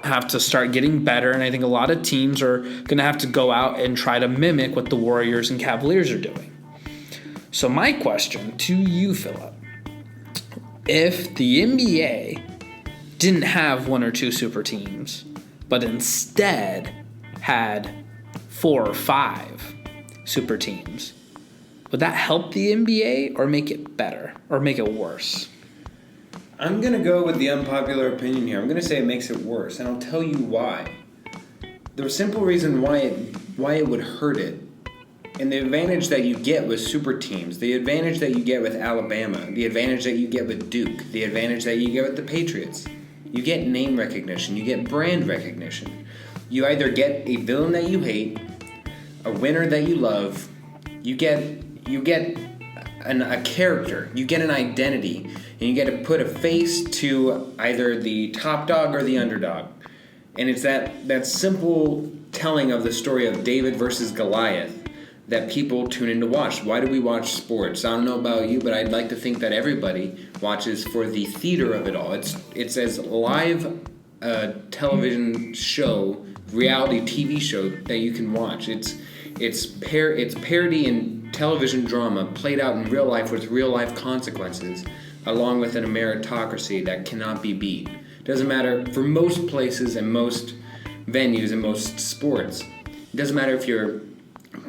have to start getting better, and I think a lot of teams are going to have to go out and try to mimic what the Warriors and Cavaliers are doing. So my question to you, Philip, if the NBA didn't have 1 or 2 super teams, but instead had 4 or 5 super teams, would that help the NBA or make it better or make it worse? I'm going to go with the unpopular opinion here. I'm going to say it makes it worse, and I'll tell you why. The simple reason why it would hurt it And the advantage that you get with super teams, the advantage that you get with Alabama, the advantage that you get with Duke, the advantage that you get with the Patriots, you get name recognition, you get brand recognition. You either get a villain that you hate, a winner that you love, you get a character, you get an identity, and you get to put a face to either the top dog or the underdog. And it's that simple telling of the story of David versus Goliath that people tune in to watch. Why do we watch sports? I don't know about you, but I'd like to think that everybody watches for the theater of it all. It's as live television show, reality TV show that you can watch. It's parody and television drama played out in real life with real life consequences, along with a meritocracy that cannot be beat. Doesn't matter for most places and most venues and most sports. It doesn't matter if you're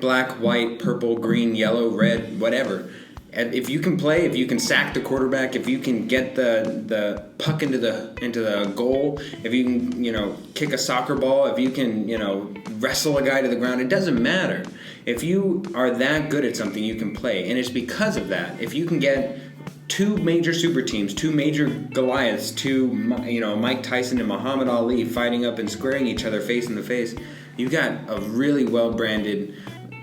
black, white, purple, green, yellow, red, whatever. If you can play, if you can sack the quarterback, if you can get the puck into the goal, if you can kick a soccer ball, if you can wrestle a guy to the ground, it doesn't matter. If you are that good at something, you can play, and it's because of that. If you can get two major super teams, two major Goliaths, two Mike Tyson and Muhammad Ali fighting up and squaring each other face in the face, you've got a really well branded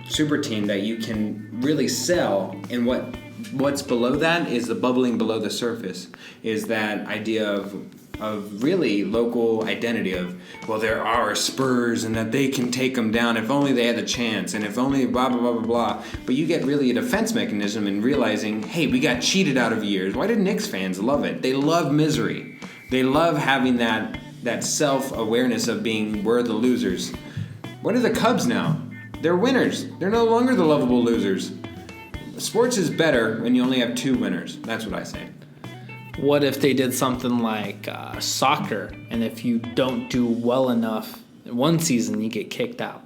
super team that you can really sell. And what's below that is the bubbling below the surface, is that idea of really local identity of, well, there are Spurs and that they can take them down if only they had the chance and if only blah blah blah blah blah. But you get really a defense mechanism in realizing, hey, we got cheated out of years. Why did Knicks fans love it? They love misery. They love having that self-awareness of being, we're the losers. What are the Cubs now? They're winners. They're no longer the lovable losers. Sports is better when you only have two winners. That's what I say. What if they did something like soccer, and if you don't do well enough in one season, you get kicked out?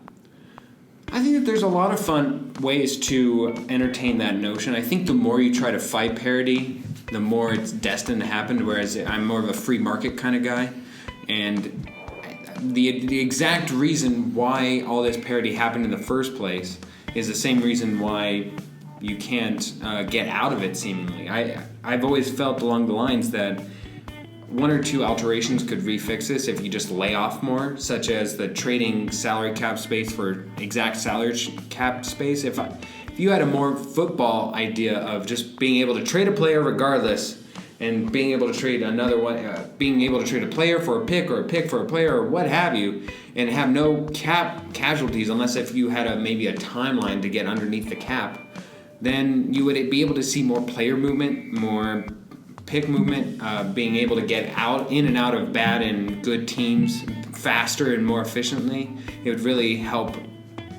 I think that there's a lot of fun ways to entertain that notion. I think the more you try to fight parody, the more it's destined to happen, whereas I'm more of a free market kind of guy. And the exact reason why all this parody happened in the first place is the same reason why you can't get out of it, seemingly. I've always felt along the lines that one or two alterations could refix this if you just lay off more, such as the trading salary cap space for exact salary cap space. If you had a more football idea of just being able to trade a player regardless, and being able to trade another one, being able to trade a player for a pick or a pick for a player or what have you, and have no cap casualties unless if you had maybe a timeline to get underneath the cap, then you would be able to see more player movement, more pick movement, being able to get in and out of bad and good teams faster and more efficiently. It would really help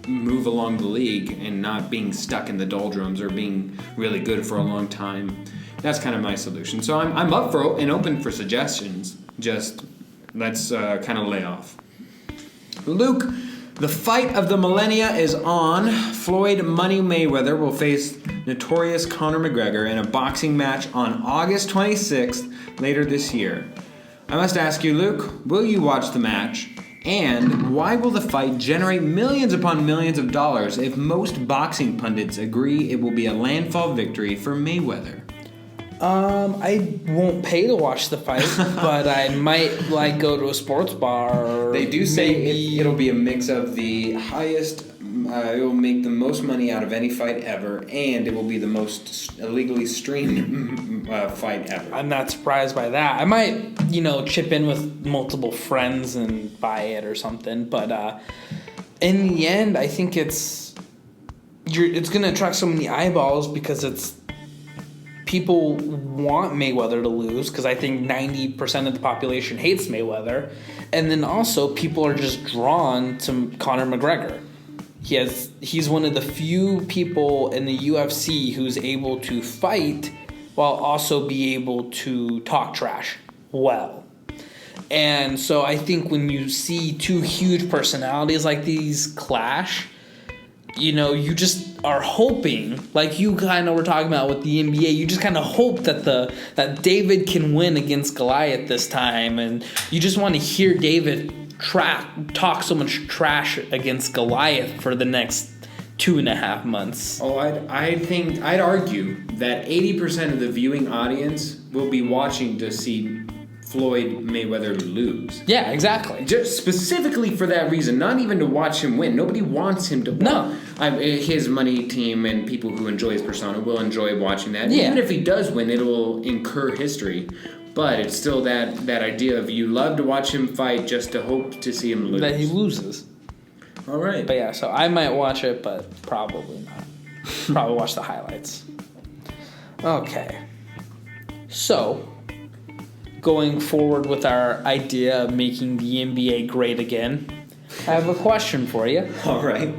move along the league and not being stuck in the doldrums or being really good for a long time. That's kind of my solution. So I'm up for and open for suggestions. Just let's kind of lay off. Luke, the fight of the millennia is on. Floyd Money Mayweather will face notorious Conor McGregor in a boxing match on August 26th later this year. I must ask you, Luke, will you watch the match? And why will the fight generate millions upon millions of dollars if most boxing pundits agree it will be a landfall victory for Mayweather? I won't pay to watch the fight, but I might go to a sports bar. Or they do say it'll be a mix of the highest. It will make the most money out of any fight ever, and it will be the most illegally streamed fight ever. I'm not surprised by that. I might, chip in with multiple friends and buy it or something. But in the end, I think it's going to attract so many eyeballs because people want Mayweather to lose because I think 90% of the population hates Mayweather. And then also people are just drawn to Conor McGregor. He's one of the few people in the UFC who's able to fight while also be able to talk trash well. And so I think when you see two huge personalities like these clash, you just are hoping, like you kind of were talking about with the NBA, you just kind of hope that David can win against Goliath this time, and you just want to hear David talk so much trash against Goliath for the next 2.5 months. Oh, I'd argue that 80% of the viewing audience will be watching to see Floyd Mayweather lose. Yeah, exactly. Just specifically for that reason, not even to watch him win. Nobody wants him to win. No. His money team and people who enjoy his persona will enjoy watching that. Yeah. Even if he does win, it'll incur history. But it's still that idea of you love to watch him fight just to hope to see him lose. That he loses. All right. But yeah, so I might watch it, but probably not. Probably watch the highlights. Okay. So, going forward with our idea of making the NBA great again, I have a question for you. All right.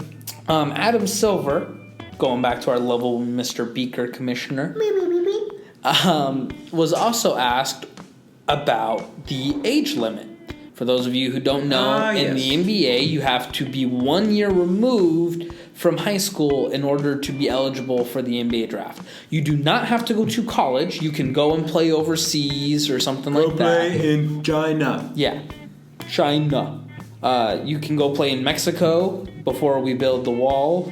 Adam Silver, going back to our lovable Mr. Beaker commissioner, was also asked about the age limit. For those of you who don't know, in the NBA, you have to be 1 year removed from high school in order to be eligible for the NBA draft. You do not have to go to college. You can go and play overseas or something like that. Go play in China. Yeah, China. You can go play in Mexico before we build the wall.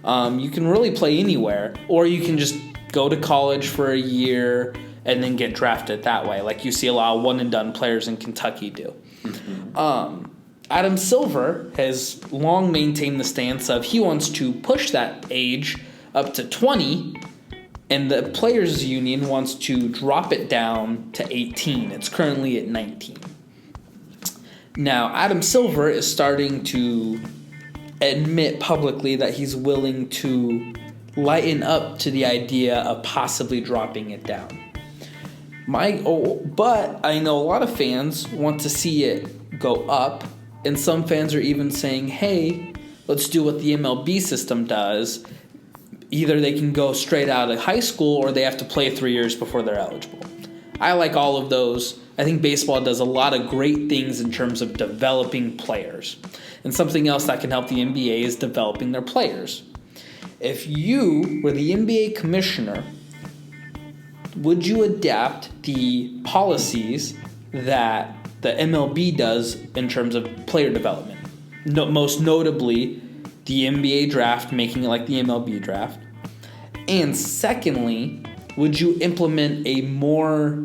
You can really play anywhere. Or you can just go to college for a year and then get drafted that way, like you see a lot of one-and-done players in Kentucky do. Mm-hmm. Adam Silver has long maintained the stance of he wants to push that age up to 20, and the Players Union wants to drop it down to 18. It's currently at 19. Now, Adam Silver is starting to admit publicly that he's willing to lighten up to the idea of possibly dropping it down. But I know a lot of fans want to see it go up, and some fans are even saying, hey, let's do what the MLB system does. Either they can go straight out of high school or they have to play 3 years before they're eligible. I like all of those. I think baseball does a lot of great things in terms of developing players. And something else that can help the NBA is developing their players. If you were the NBA commissioner, would you adapt the policies that the MLB does in terms of player development? Most notably, the NBA draft, making it like the MLB draft. And secondly, would you implement a more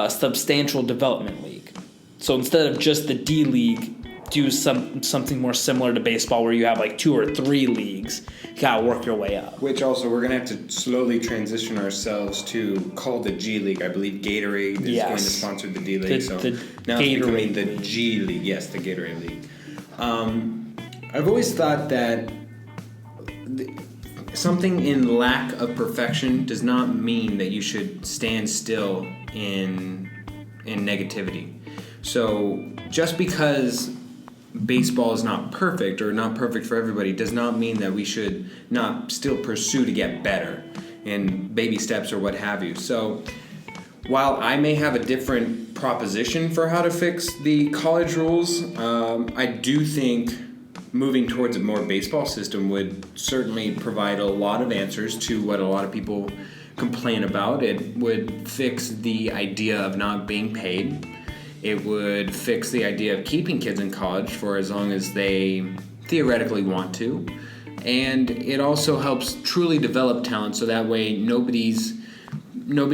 substantial development league? So instead of just the D League, do something more similar to baseball where you have like 2 or 3 leagues. You gotta work your way up. Which also, we're going to have to slowly transition ourselves to call the G League. I believe Gatorade is going to sponsor the D League. Now it's becoming the G League. Yes, the Gatorade League. I've always thought that something in lack of perfection does not mean that you should stand still in negativity. So just because baseball is not perfect or not perfect for everybody does not mean that we should not still pursue to get better in baby steps or what have you. So while I may have a different proposition for how to fix the college rules, I do think moving towards a more baseball system would certainly provide a lot of answers to what a lot of people complain about. It would fix the idea of not being paid. It would fix the idea of keeping kids in college for as long as they theoretically want to. And it also helps truly develop talent so that way nobody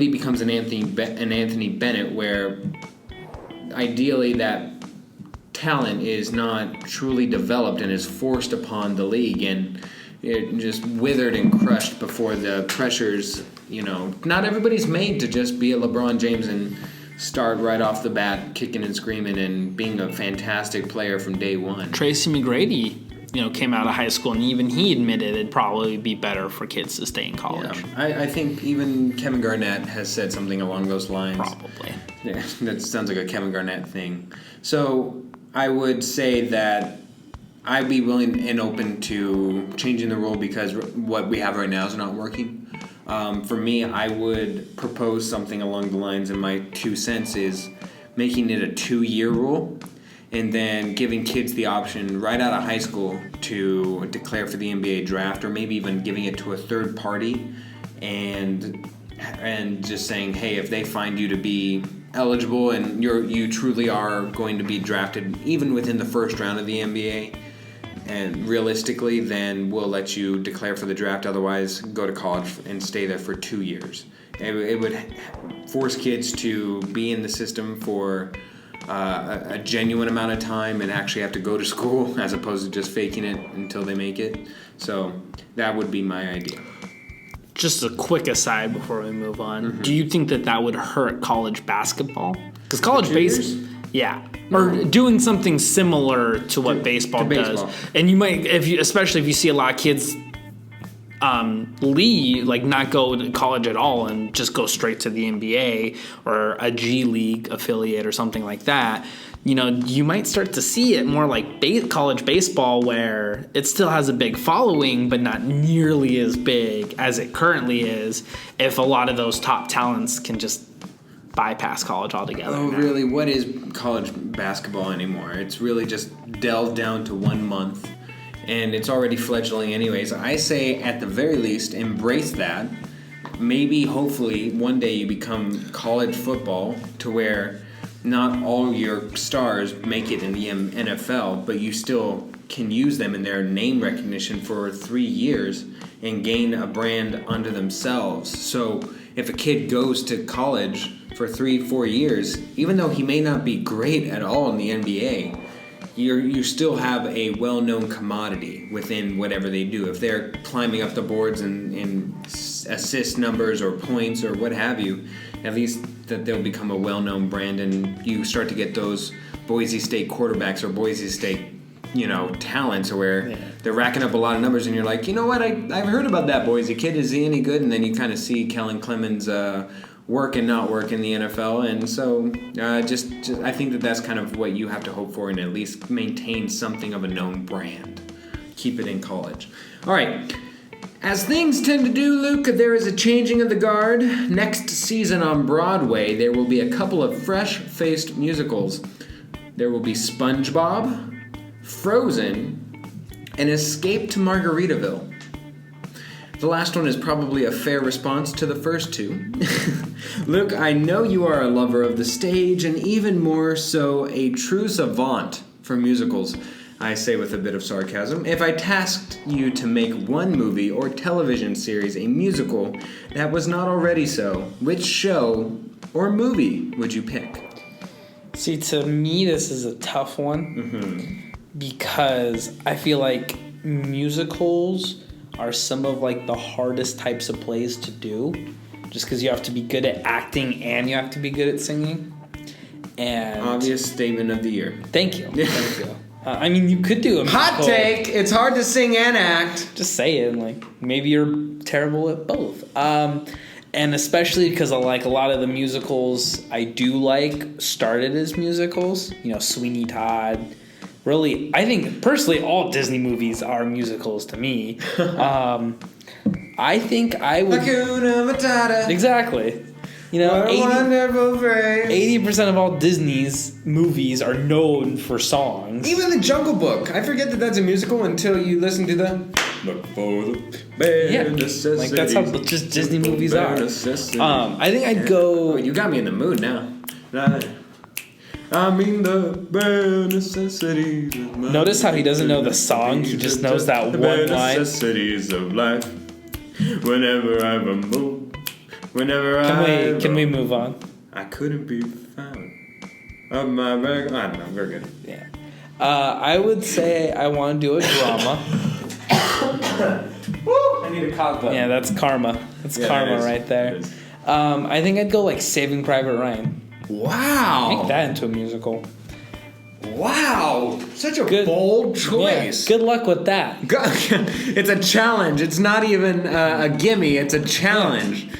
becomes an Anthony Bennett, where ideally that talent is not truly developed and is forced upon the league and it just withered and crushed before the pressures. Not everybody's made to just be a LeBron James and start right off the bat kicking and screaming and being a fantastic player from day one. Tracy McGrady, came out of high school, and even he admitted it'd probably be better for kids to stay in college. Yeah. I think even Kevin Garnett has said something along those lines. Probably. Yeah, that sounds like a Kevin Garnett thing. So I would say that I'd be willing and open to changing the rule because what we have right now is not working. For me, I would propose something along the lines, and my 2 cents is making it a 2-year rule and then giving kids the option right out of high school to declare for the NBA draft, or maybe even giving it to a third party and just saying, hey, if they find you to be eligible and you truly are going to be drafted even within the first round of the NBA, and realistically, then we'll let you declare for the draft. Otherwise, go to college and stay there for 2 years. It would force kids to be in the system for a genuine amount of time and actually have to go to school as opposed to just faking it until they make it. So that would be my idea. Just a quick aside before we move on. Do you think that would hurt college basketball? Because college baseball, yeah, or doing something similar to what baseball does. And you might, especially if you see a lot of kids not go to college at all and just go straight to the NBA or a G League affiliate or something like that. You might start to see it more like college baseball, where it still has a big following, but not nearly as big as it currently is, if a lot of those top talents can just bypass college altogether. Oh, really? What is college basketball anymore? It's really just delved down to 1 month, and it's already fledgling anyways. I say, at the very least, embrace that. Maybe, hopefully, one day you become college football to where not all your stars make it in the NFL, but you still can use them in their name recognition for 3 years and gain a brand unto themselves. So if a kid goes to college for 3-4 years, even though he may not be great at all in the NBA, you still have a well-known commodity within whatever they do. If they're climbing up the boards in assist numbers or points or what have you, at least that they'll become a well-known brand, and you start to get those Boise State quarterbacks or Boise State, talents where they're racking up a lot of numbers, and you're like, you know what, I've heard about that Boise kid. Is he any good? And then you kind of see Kellen Clemens work and not work in the NFL, and so just I think that's kind of what you have to hope for, and at least maintain something of a known brand. Keep it in college. All right. As things tend to do, Luke, there is a changing of the guard. Next season on Broadway, there will be a couple of fresh-faced musicals. There will be SpongeBob, Frozen, and Escape to Margaritaville. The last one is probably a fair response to the first two. Luke, I know you are a lover of the stage, and even more so a true savant for musicals. I say with a bit of sarcasm. If I tasked you to make one movie or television series a musical that was not already so, which show or movie would you pick? See, to me, this is a tough one because I feel like musicals are some of the hardest types of plays to do, just because you have to be good at acting and you have to be good at singing. And obvious statement of the year. Thank you. Thank you. You could do a musical. Hot take! It's hard to sing and act. Just say it. Maybe you're terrible at both. And especially because a lot of the musicals I do started as musicals. Sweeney Todd. Really, I think personally all Disney movies are musicals to me. I think I would... Hakuna Matata. Exactly. 80% of all Disney's movies are known for songs. Even The Jungle Book. I forget that that's a musical until you listen to the... Look for the bare necessities. That's how just Disney movies are. I think I'd go... Oh, you got me in the mood now. The bare necessities of my... Notice how he doesn't know the song, he just knows that one line. The bare necessities of life. Whenever I move. Can we move on? I couldn't be found. Of my bag. I don't know. We're good. Yeah. I would say I want to do a drama. Woo! I need a cough button. Yeah, that's karma. That's karma right there. I think I'd go Saving Private Ryan. Wow. Make that into a musical. Wow. Such a bold choice. Yeah, good luck with that. It's a challenge. It's not even a gimme. It's a challenge. Yeah.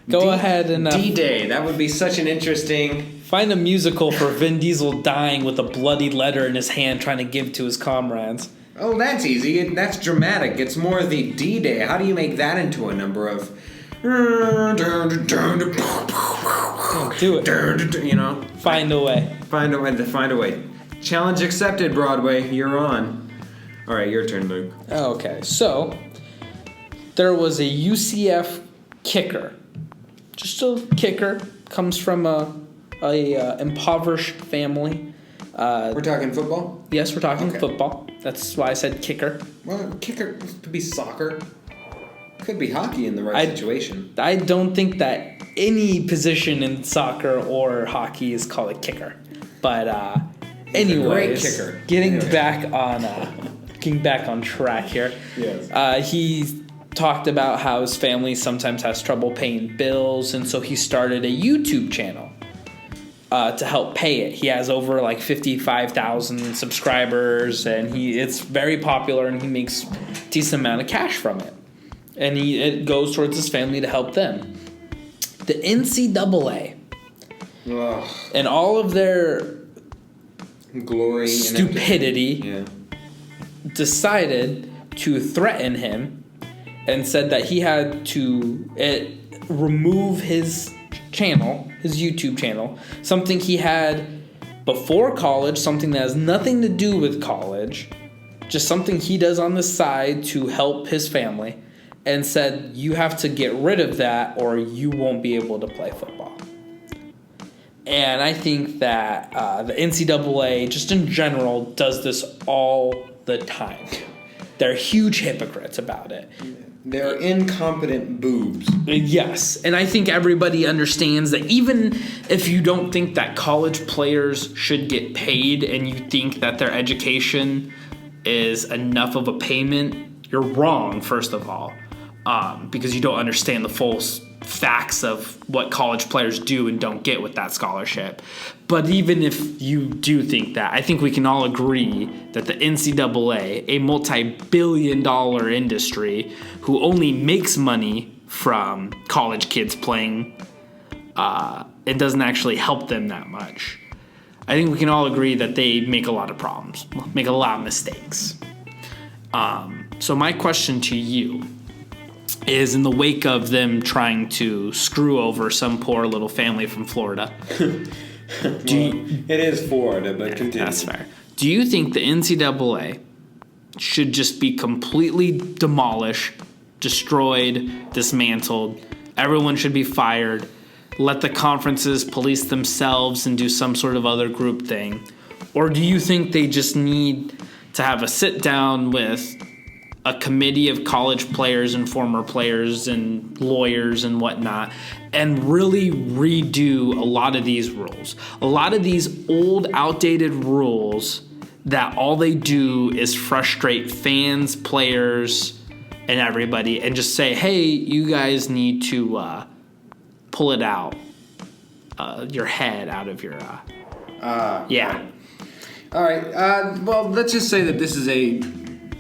Go ahead and... D-Day. That would be such an interesting... Find a musical for Vin Diesel dying with a bloody letter in his hand trying to give to his comrades. Oh, that's easy. That's dramatic. It's more the D-Day. How do you make that into a number of... Do it. Find a way. Find a way. Challenge accepted, Broadway. You're on. All right, your turn, Luke. Okay, so there was a UCF kicker. Just a kicker. Comes from a impoverished family. We're talking football? Yes, we're talking football. That's why I said kicker. Well, kicker could be soccer. Could be hockey in the right situation. I don't think that any position in soccer or hockey is called a kicker. But anyways, great kicker. Getting back on track here. Yes. He talked about how his family sometimes has trouble paying bills, and so he started a YouTube channel to help pay it. He has over like 55,000 subscribers, and it's very popular, and he makes a decent amount of cash from it. And it goes towards his family to help them. The NCAA and all of their glory, stupidity decided to threaten him and said that he had to remove his channel, his YouTube channel, something he had before college, something that has nothing to do with college, just something he does on the side to help his family, and said, you have to get rid of that or you won't be able to play football. And I think that the NCAA, just in general, does this all the time. They're huge hypocrites about it. They're incompetent boobs. Yes, and I think everybody understands that even if you don't think that college players should get paid and you think that their education is enough of a payment, you're wrong, first of all. Because you don't understand the full facts of what college players do and don't get with that scholarship. But even if you do think that, I think we can all agree that the NCAA, a multi-billion-dollar industry who only makes money from college kids playing, it doesn't actually help them that much. I think we can all agree that they make a lot of problems, make a lot of mistakes. So my question to you is, in the wake of them trying to screw over some poor little family from Florida. It is Florida, but continue. That's fair. Do you think the NCAA should just be completely demolished, destroyed, dismantled? Everyone should be fired. Let the conferences police themselves and do some sort of other group thing? Or do you think they just need to have a sit down with a committee of college players and former players and lawyers and whatnot, and really redo a lot of these rules? A lot of these old, outdated rules that all they do is frustrate fans, players, and everybody, and just say, hey, you guys need to pull it out, your head out of your... yeah. All right. Well, let's just say that this is a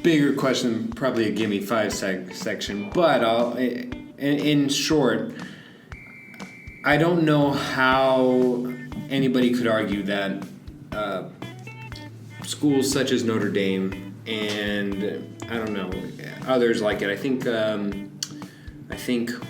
bigger question, probably a gimme five section, but in short, I don't know how anybody could argue that schools such as Notre Dame and I don't know others like it. I think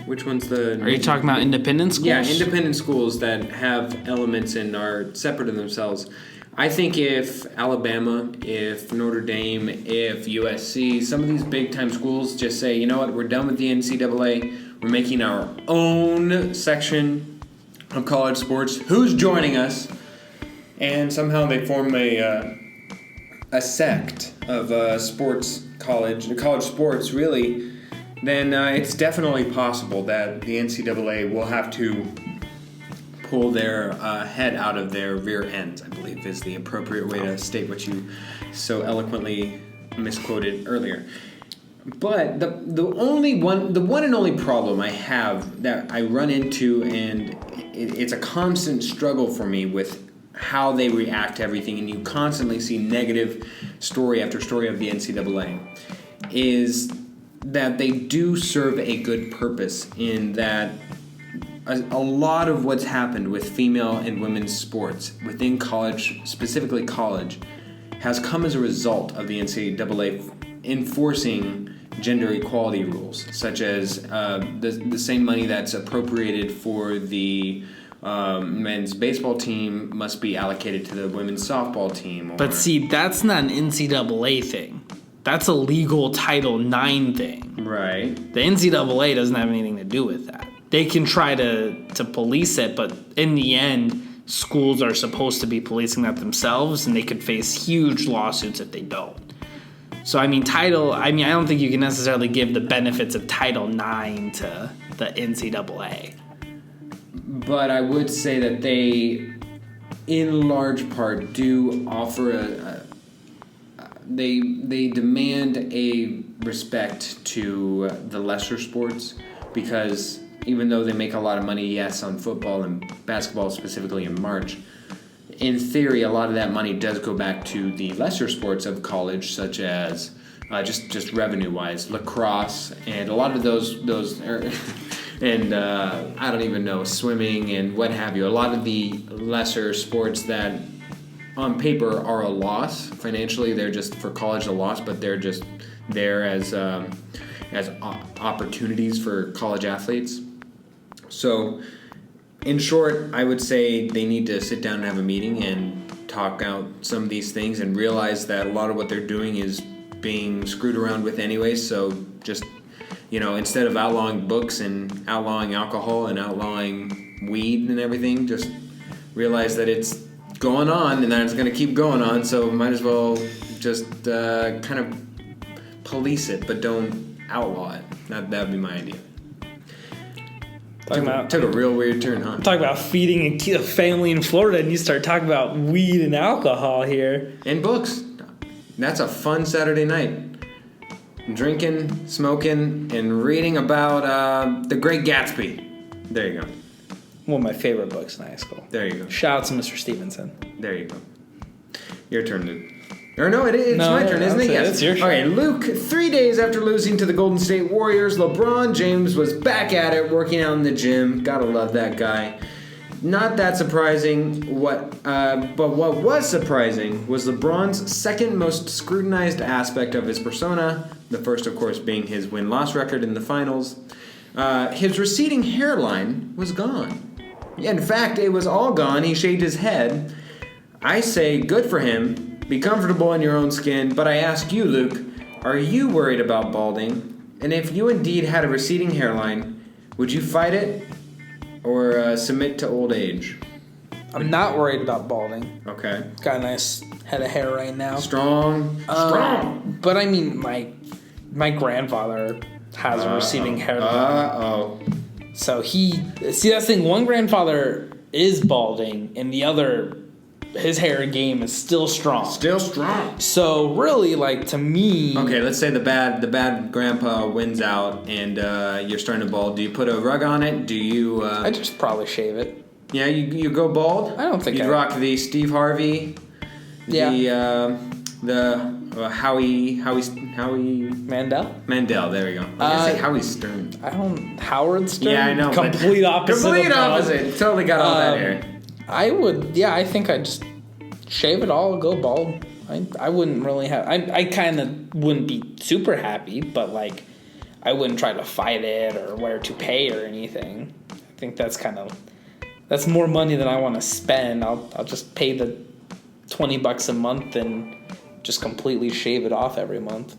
which one's the? Are you talking about independent schools? Yeah, independent schools that have elements and are separate in themselves. I think if Alabama, if Notre Dame, if USC, some of these big-time schools just say, you know what, we're done with the NCAA, we're making our own section of college sports, who's joining us? And somehow they form a sect of college sports, really, then it's definitely possible that the NCAA will have to pull their head out of their rear ends, I believe is the appropriate way to state what you so eloquently misquoted earlier. But the one and only problem I have that I run into, and it's a constant struggle for me with how they react to everything, and you constantly see negative story after story of the NCAA, is that they do serve a good purpose in that a lot of what's happened with female and women's sports within college, specifically college, has come as a result of the NCAA enforcing gender equality rules, such as the same money that's appropriated for the men's baseball team must be allocated to the women's softball team. But see, that's not an NCAA thing. That's a legal Title IX thing. Right. The NCAA doesn't have anything to do with that. They can try to police it, but in the end, schools are supposed to be policing that themselves, and they could face huge lawsuits if they don't. So, I don't think you can necessarily give the benefits of Title IX to the NCAA. But I would say that they, in large part, do offer they demand a respect to the lesser sports, because even though they make a lot of money, yes, on football and basketball, specifically in March, in theory, a lot of that money does go back to the lesser sports of college, such as just revenue-wise, lacrosse, and a lot of those and I don't even know, swimming and what have you. A lot of the lesser sports that on paper are a loss financially, they're just for college a loss, but they're just there as opportunities for college athletes. So, in short, I would say they need to sit down and have a meeting and talk out some of these things and realize that a lot of what they're doing is being screwed around with anyway. So just, instead of outlawing books and outlawing alcohol and outlawing weed and everything, just realize that it's going on and that it's going to keep going on. So might as well just kind of police it, but don't outlaw it. That would be my idea. Took a real weird turn, huh? Talk about feeding a family in Florida, and you start talking about weed and alcohol here. And books. That's a fun Saturday night. Drinking, smoking, and reading about The Great Gatsby. There you go. One of my favorite books in high school. There you go. Shout out to Mr. Stevenson. There you go. Your turn, Luke. Or no, it's my turn, isn't it? Yes. It's your turn. Okay, Luke, 3 days after losing to the Golden State Warriors, LeBron James was back at it, working out in the gym. Gotta love that guy. Not that surprising. But what was surprising was LeBron's second most scrutinized aspect of his persona, the first, of course, being his win-loss record in the finals. His receding hairline was gone. In fact, it was all gone. He shaved his head. I say good for him. Be comfortable in your own skin. But I ask you, Luke, are you worried about balding? And if you indeed had a receding hairline, would you fight it or submit to old age? I'm not worried about balding. Okay. Got a nice head of hair right now. Strong. But I mean, my grandfather has a receding hairline. Uh-oh. So that's the thing. One grandfather is balding, and the other, his hair game is still strong. Still strong. So really, to me. Okay, let's say the bad grandpa wins out, and you're starting to bald. Do you put a rug on it? Do you? I just probably shave it. Yeah, you go bald. I don't think you'd rock the Steve Harvey. Yeah. The Howie Mandel. There we go. I was gonna say Howie Stern. Howard Stern. Yeah, I know. Complete opposite. Complete opposite. Totally got all that hair. I would. Yeah, I think I'd just shave it all, go bald. I wouldn't really have. I kind of wouldn't be super happy, but I wouldn't try to fight it or wear a toupee or anything. I think that's more money than I want to spend. I'll just pay the $20 a month and just completely shave it off every month.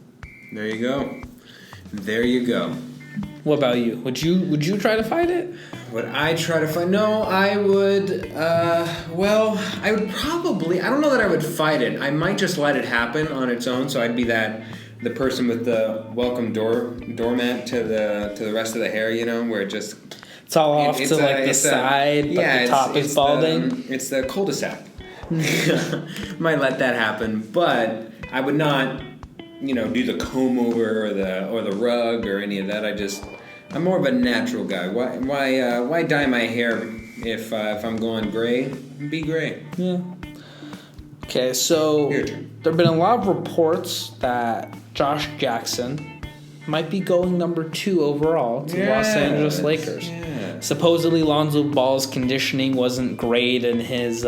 There you go. There you go. What about you? Would you try to fight it? Would I try to fight? No, I would. I would probably. I don't know that I would fight it. I might just let it happen on its own. So I'd be the person with the welcome doormat to the rest of the hair. Where it just. It's all off to the side, but the top is balding. It's the cul-de-sac. Might let that happen, but I would not, do the comb over or the rug or any of that. I'm more of a natural guy. Why dye my hair if I'm going gray? Be gray. Yeah. Okay, so there have been a lot of reports that Josh Jackson might be going number 2 overall to the Los Angeles Lakers. Yeah. Supposedly, Lonzo Ball's conditioning wasn't great in his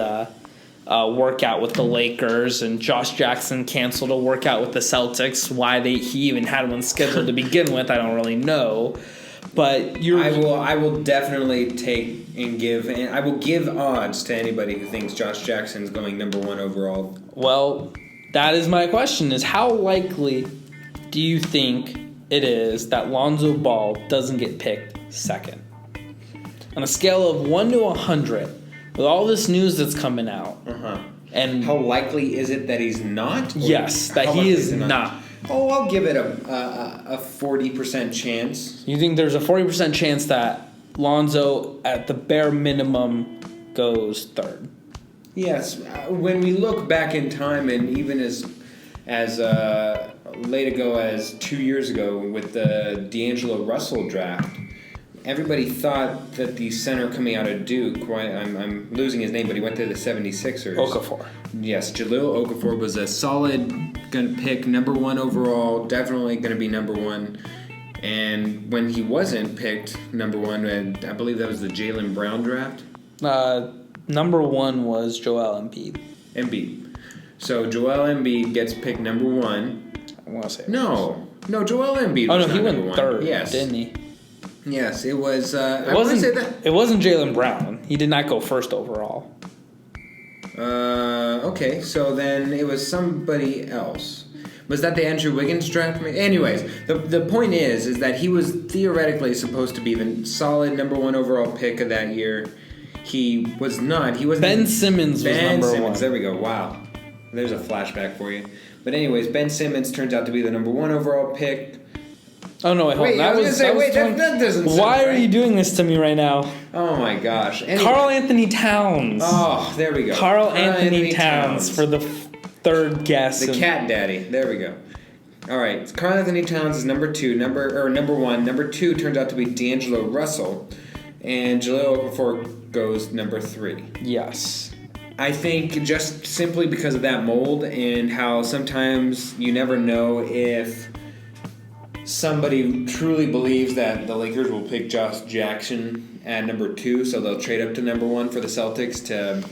workout with the Lakers, and Josh Jackson canceled a workout with the Celtics. Why he even had one scheduled to begin with, I don't really know. But I will definitely I will give odds to anybody who thinks Josh Jackson's going number 1 overall. Well, that is my question: is how likely do you think it is that Lonzo Ball doesn't get picked second? On a scale of 1 to 100, with all this news that's coming out, and how likely is it that he's not? Yes, that he is not. Oh, I'll give it a 40% chance. You think there's a 40% chance that Lonzo, at the bare minimum, goes third? Yes. When we look back in time, and even as late ago as 2 years ago with the D'Angelo Russell draft, everybody thought that the center coming out of Duke, I'm losing his name, but he went to the 76ers. Okafor. Yes, Jahlil Okafor was a solid pick, number 1 overall, definitely going to be number 1. And when he wasn't picked number 1, I believe that was the Jaylen Brown draft. Number 1 was Joel Embiid. So Joel Embiid gets picked number 1. I want to say No, Joel Embiid. Oh was no, he not went number 1. third, Yes, didn't he? Yes, it was. It wasn't Jaylen Brown. He did not go first overall. Okay, so then it was somebody else. Was that the Andrew Wiggins draft? Anyways, the point is that he was theoretically supposed to be the solid number 1 overall pick of that year. He was not. He was Ben Simmons was number 1. There we go. Wow, there's a flashback for you. But anyways, Ben Simmons turns out to be the number 1 overall pick. Oh no! Wait, hold on. That doesn't. Why are you doing this to me right now? Oh my gosh! Karl Anthony Towns. Oh, there we go. Karl Anthony Towns for the third guess. The cat daddy. There we go. All right, Karl Anthony Towns is number 1. Number 2 turns out to be D'Angelo Russell, and Jahlil Okafor goes number 3. Yes. I think just simply because of that mold and how sometimes you never know if somebody truly believes that the Lakers will pick Josh Jackson at number 2, so they'll trade up to number 1 for the Celtics to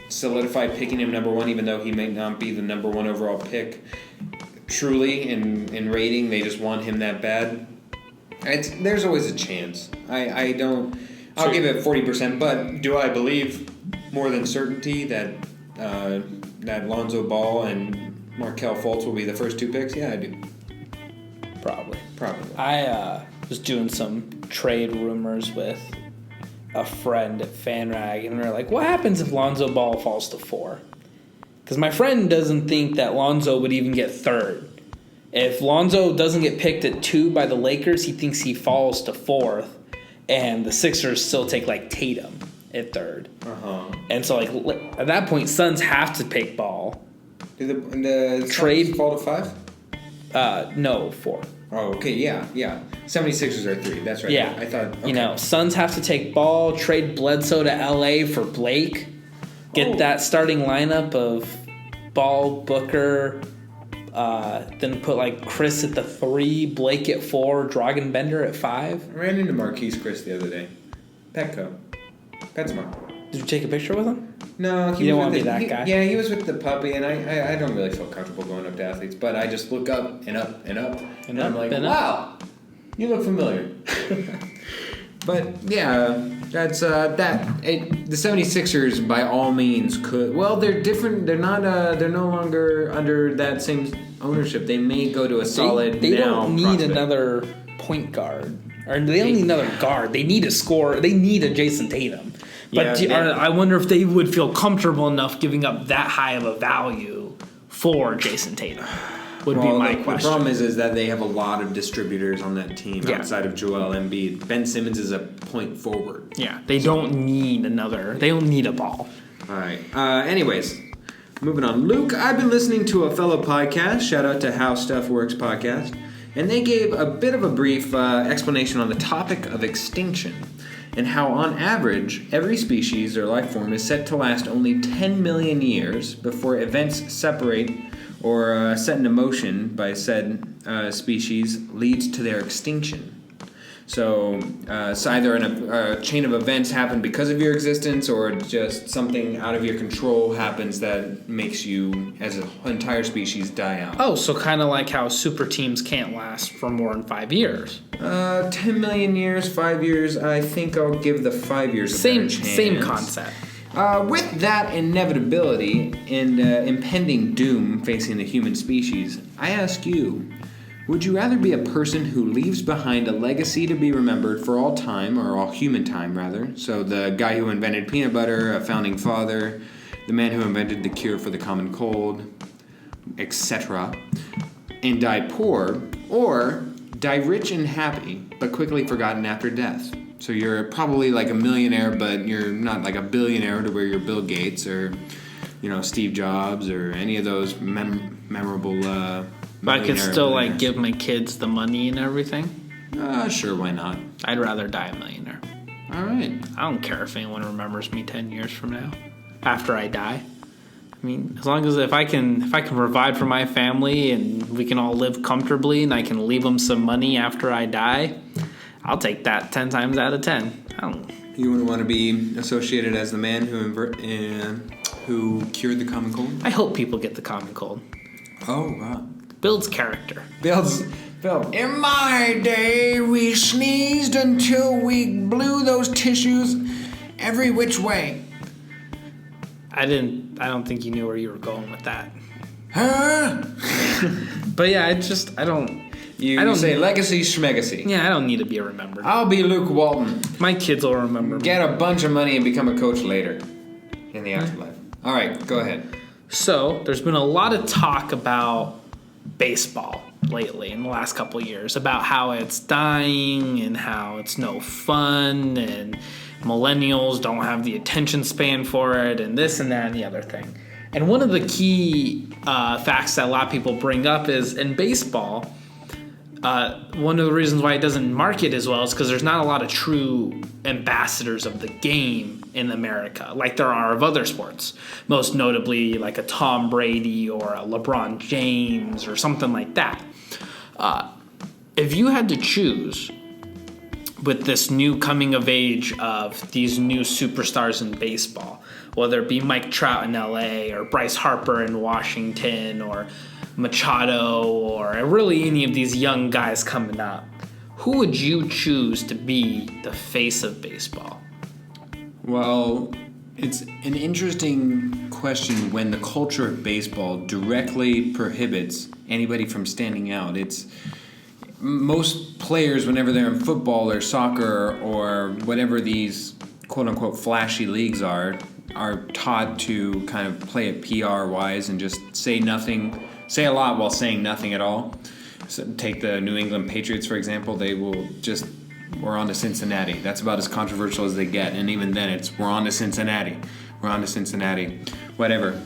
solidify picking him number 1, even though he may not be the number 1 overall pick. Truly, in rating, they just want him that bad. There's always a chance. I'll give it 40%, but do I believe more than certainty that Lonzo Ball and Markelle Fultz will be the first 2 picks? Yeah, I do. Probably. I was doing some trade rumors with a friend at FanRag, and we were like, what happens if Lonzo Ball falls to 4? Because my friend doesn't think that Lonzo would even get 3rd. If Lonzo doesn't get picked at 2 by the Lakers, he thinks he falls to 4th, and the Sixers still take, Tatum at 3rd. And so, at that point, Suns have to pick Ball. Do the trade Suns fall to 5? No, 4. Oh, okay, yeah. 76ers are 3, that's right. Yeah. I thought, okay. Suns have to take Ball, trade Bledsoe to LA for Blake, get that starting lineup of Ball, Booker, then put, Chris at the 3, Blake at 4, Dragan Bender at 5. I ran into Marquise Chris the other day. Petco. PetSmart. Did you take a picture with him? No, you don't want to be that guy. Yeah, he was with the puppy, and I don't really feel comfortable going up to athletes, but I just look up and up and up, and I'm like, wow, you look familiar. But yeah, that's the 76ers by all means could. Well, they're different. They're not. They're no longer under that same ownership. They may go to a solid. They now don't need prospect. Another point guard, or they don't need another guard. They need a scorer. They need a Jason Tatum. But I wonder if they would feel comfortable enough giving up that high of a value for Jason Tatum. Would be my question. The problem is that they have a lot of distributors on that team outside of Joel Embiid. Ben Simmons is a point forward. Yeah, they don't need another. They don't need a Ball. All right. Anyways, moving on. Luke, I've been listening to a fellow podcast. Shout out to How Stuff Works podcast. And they gave a bit of a brief explanation on the topic of extinction and how, on average, every species or life form is set to last only 10 million years before events separate or set into motion by said species leads to their extinction. So it's either a chain of events happen because of your existence, or just something out of your control happens that makes you, as an entire species, die out. Oh, so kind of like how super teams can't last for more than 5 years. 10 million years, 5 years. I think I'll give the 5 years a better chance. Same concept. With that inevitability and impending doom facing the human species, I ask you, Would you rather be a person who leaves behind a legacy to be remembered for all time, or all human time, rather? So the guy who invented peanut butter, a founding father, the man who invented the cure for the common cold, etc., and die poor, or die rich and happy, but quickly forgotten after death. So you're probably like a millionaire, but you're not like a billionaire to where you're Bill Gates or, Steve Jobs or any of those memorable But I could still like give my kids the money and everything. Sure, why not? I'd rather die a millionaire. All right. I don't care if anyone remembers me 10 years from now, after I die. I mean, as long as if I can provide for my family and we can all live comfortably and I can leave them some money after I die, I'll take that 10 times out of 10. You wouldn't want to be associated as the man who cured the common cold? I hope people get the common cold. Oh, wow. Builds character. Phil. In my day, we sneezed until we blew those tissues every which way. I don't think you knew where you were going with that. Huh? But yeah, I don't say legacy schmegacy. Yeah, I don't need to be remembered. I'll be Luke Walton. My kids will remember me. Get a bunch of money and become a coach later in the afterlife. All right, go ahead. So, there's been a lot of talk about baseball lately in the last couple of years, about how it's dying and how it's no fun and millennials don't have the attention span for it and this and that and the other thing. And one of the key facts that a lot of people bring up is in baseball, one of the reasons why it doesn't market as well is because there's not a lot of true ambassadors of the game in America like there are of other sports, most notably like a Tom Brady or a LeBron James or something like that. If you had to choose with this new coming of age of these new superstars in baseball, whether it be Mike Trout in LA or Bryce Harper in Washington or Machado or really any of these young guys coming up, who would you choose to be the face of baseball? Well, it's an interesting question when the culture of baseball directly prohibits anybody from standing out. It's most players, whenever they're in football or soccer or whatever these quote-unquote flashy leagues are taught to kind of play it PR-wise and just say a lot while saying nothing at all. So take the New England Patriots, for example. They will just, we're on to Cincinnati. That's about as controversial as they get. And even then, it's, we're on to Cincinnati. We're on to Cincinnati. Whatever.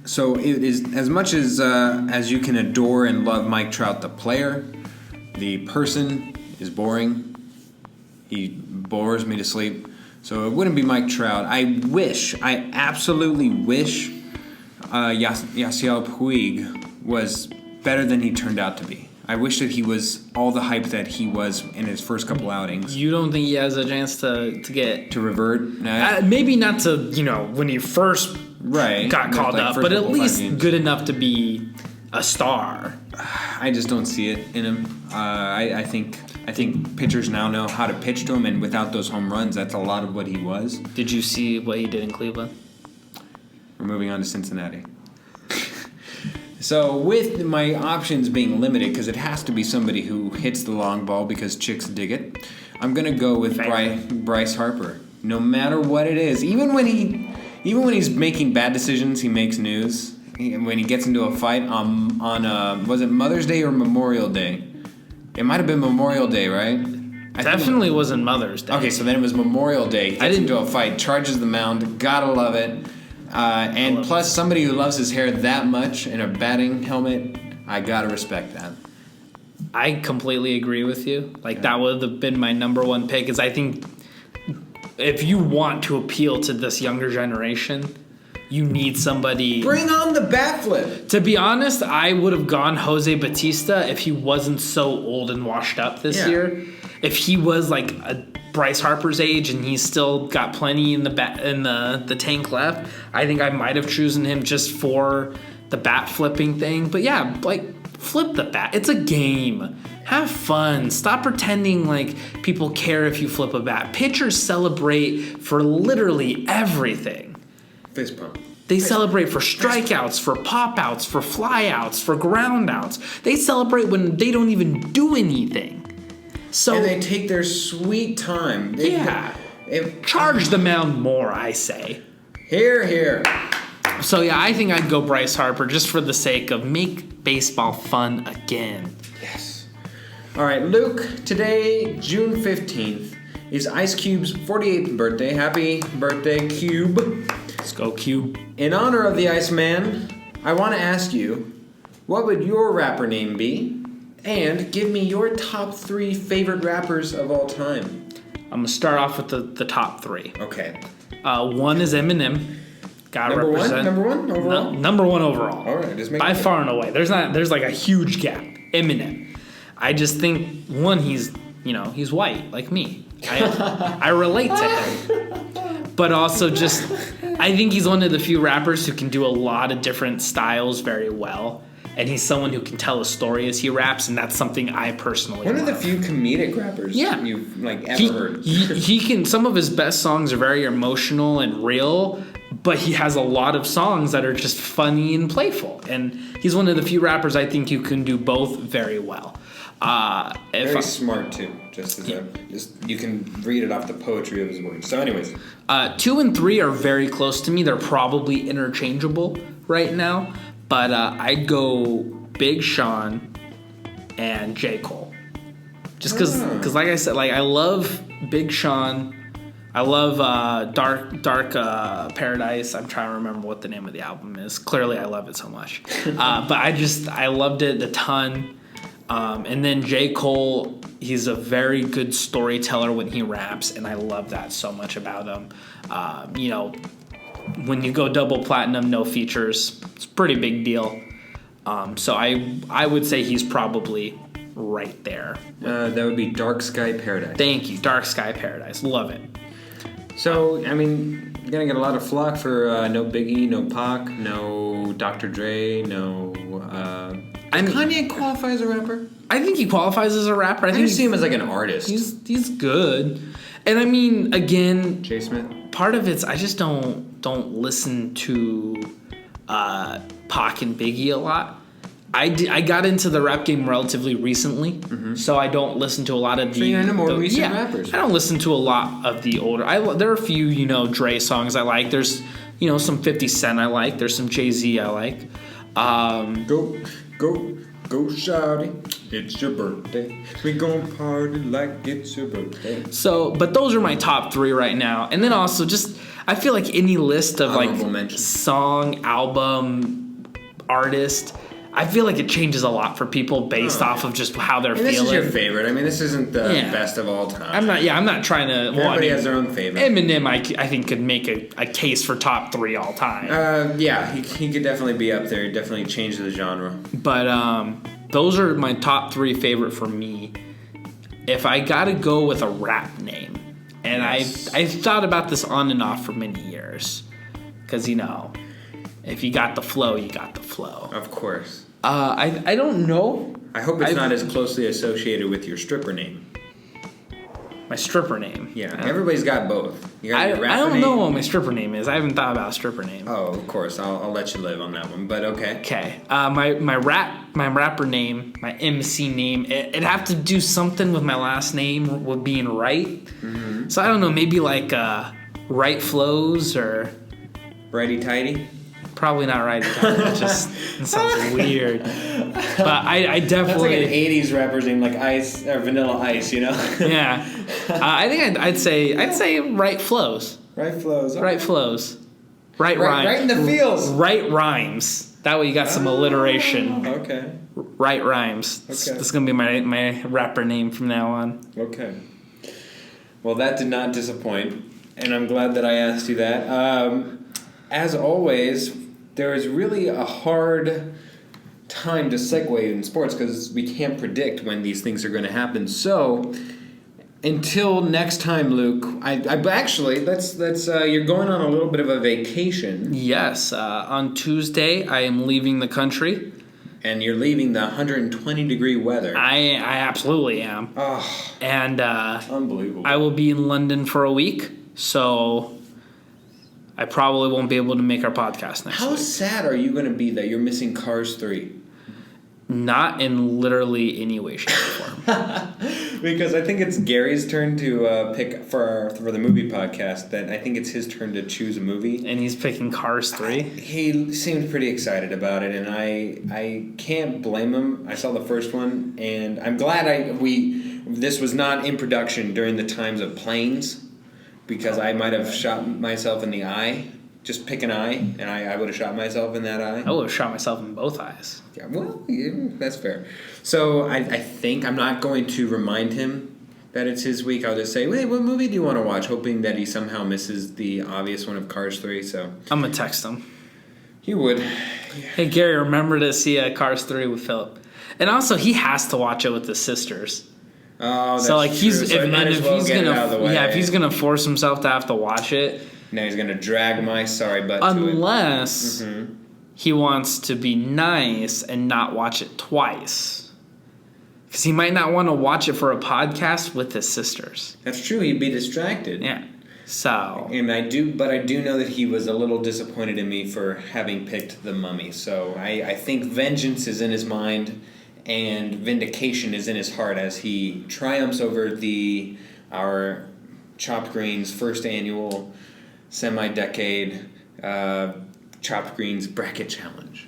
So it is, as much as you can adore and love Mike Trout, the player, the person is boring. He bores me to sleep. So it wouldn't be Mike Trout. I absolutely wish Yasiel Puig was better than he turned out to be. I wish that he was all the hype that he was in his first couple outings. You don't think he has a chance to get... To revert? Maybe not to, when he first got called up, but at least good enough to be a star. I just don't see it in him. I think pitchers now know how to pitch to him, and without those home runs, that's a lot of what he was. Did you see what he did in Cleveland? We're moving on to Cincinnati. So with my options being limited, because it has to be somebody who hits the long ball because chicks dig it, I'm going to go with Bryce Harper. No matter what it is, even when he's making bad decisions, he makes news. When he gets into a fight on was it Mother's Day or Memorial Day? It might have been Memorial Day, right? Definitely wasn't Mother's Day. Okay, so then it was Memorial Day. He gets into a fight, charges the mound, gotta love it. And plus, somebody who loves his hair that much in a batting helmet, I gotta respect that. I completely agree with you. That would have been my number one pick, is I think if you want to appeal to this younger generation, you need somebody... Bring on the bat flip! To be honest, I would have gone Jose Bautista if he wasn't so old and washed up this year. If he was like a Bryce Harper's age and he's still got plenty in the tank left, I think I might have chosen him just for the bat flipping thing. But yeah, flip the bat. It's a game. Have fun. Stop pretending like people care if you flip a bat. Pitchers celebrate for literally everything. Fist pump. They celebrate for strikeouts, for pop-outs, for flyouts, for ground-outs. They celebrate when they don't even do anything. So, and they take their sweet time. Charge the mound more, I say. Here. So, yeah, I think I'd go Bryce Harper just for the sake of make baseball fun again. Yes. All right, Luke, today, June 15th, is Ice Cube's 48th birthday. Happy birthday, Cube. Let's go, Cube. In honor of the Iceman, I want to ask you, what would your rapper name be? And give me your top 3 favorite rappers of all time. I'm going to start off with the top 3. Okay. 1 is Eminem. Number one overall? Number 1 overall. All right, just make by it far and away. There's like a huge gap. Eminem. I just think, 1, he's white, like me. I relate to him. But also just, I think he's one of the few rappers who can do a lot of different styles very well. And he's someone who can tell a story as he raps, and that's something I personally One love. of the few comedic rappers you've ever heard. He can, some of his best songs are very emotional and real, but he has a lot of songs that are just funny and playful. And he's one of the few rappers I think who can do both very well. Very smart too. Just you can read it off the poetry of his words. So, anyways, 2 and 3 are very close to me. They're probably interchangeable right now, but I'd go Big Sean and J. Cole. Just because, like I said, like I love Big Sean. I love Dark Paradise. I'm trying to remember what the name of the album is. Clearly, I love it so much. But I loved it a ton. And then J. Cole, he's a very good storyteller when he raps, and I love that so much about him. When you go double platinum, no features, it's a pretty big deal. So I would say he's probably right there. That would be Dark Sky Paradise. Thank you, Dark Sky Paradise. Love it. So, I mean, you're going to get a lot of flack for no Biggie, no Pac, no Dr. Dre, no... Kanye qualify as a rapper? I think he qualifies as a rapper. I think see him as like an artist. He's good. And I mean, again... Jay Smith? Part of it's I just don't listen to Pac and Biggie a lot. I got into the rap game relatively recently, so I don't listen to a lot of the... So you're into more recent rappers. I don't listen to a lot of the older... there are a few, Dre songs I like. There's, some 50 Cent I like. There's some Jay-Z I like. Go, shawty. It's your birthday. We gon' party like it's your birthday. So, but those are my top 3 right now. And then also just, I feel like any list of song, album, artist... I feel like it changes a lot for people based off of just how they're feeling. This is your favorite. I mean, this isn't the best of all time. I'm not trying to... Everybody has their own favorite. Eminem, I think, could make a case for top 3 all time. He could definitely be up there. He definitely changed the genre. But those are my top 3 favorite for me. If I got to go with a rap name, and I've thought about this on and off for many years, because, if you got the flow, you got the flow. Of course. I don't know. I hope it's not as closely associated with your stripper name. My stripper name? Yeah, everybody's got both. You got your rapper I don't name. know what my stripper name is. I haven't thought about a stripper name. Oh, of course. I'll let you live on that one, but okay. Okay. My rapper name, my MC name, it'd have to do something with my last name with being Wright. Mm-hmm. So I don't know, maybe like Wright Flows or... Righty Tighty? Probably not Righty Tighty. It sounds weird. But I definitely... That's like an 80s rapper's name, like Ice or Vanilla Ice, Yeah. I think I'd say Wright Flows. Right Flows. Okay. Right Flows. Right rhymes. Right in the feels. Right rhymes. That way you got some alliteration. Okay. Right rhymes. Okay. That's going to be my rapper name from now on. Okay. Well, that did not disappoint, and I'm glad that I asked you that. As always, there is really a hard time to segue in sports because we can't predict when these things are going to happen. So, until next time, Luke, I actually let's you're going on a little bit of a vacation. Yes, on Tuesday I am leaving the country. And you're leaving the 120-degree weather. I absolutely am. Oh, and unbelievable. I will be in London for a week, so I probably won't be able to make our podcast next How week. sad are you going to be that you're missing Cars 3? Not in literally any way, shape, or form. Because I think it's Gary's turn to pick for the movie podcast. That I think it's his turn to choose a movie. And he's picking Cars 3? He seemed pretty excited about it, and I can't blame him. I saw the first one, and I'm glad this was not in production during the times of planes, because I might have shot myself in the eye. Just pick an eye, and I would have shot myself in that eye. I would have shot myself in both eyes. Yeah, well, yeah, that's fair. So I think I'm not going to remind him that it's his week. I'll just say, wait, what movie do you want to watch? Hoping that he somehow misses the obvious one of Cars 3. So I'm going to text him. You would. Hey, Gary, remember to see Cars 3 with Philip. And also, he has to watch it with his sisters. Oh, that's so, like, true. he's So if he's gonna force himself to have to watch it. Now he's gonna drag my sorry butt unless to it. He wants to be nice and not watch it twice, because he might not want to watch it for a podcast with his sisters. That's true. He'd be distracted. Yeah. So. And I do know that he was a little disappointed in me for having picked The Mummy. So I think vengeance is in his mind, and vindication is in his heart as he triumphs over our Chopped Greens first annual semi-decade Chopped Greens Bracket Challenge.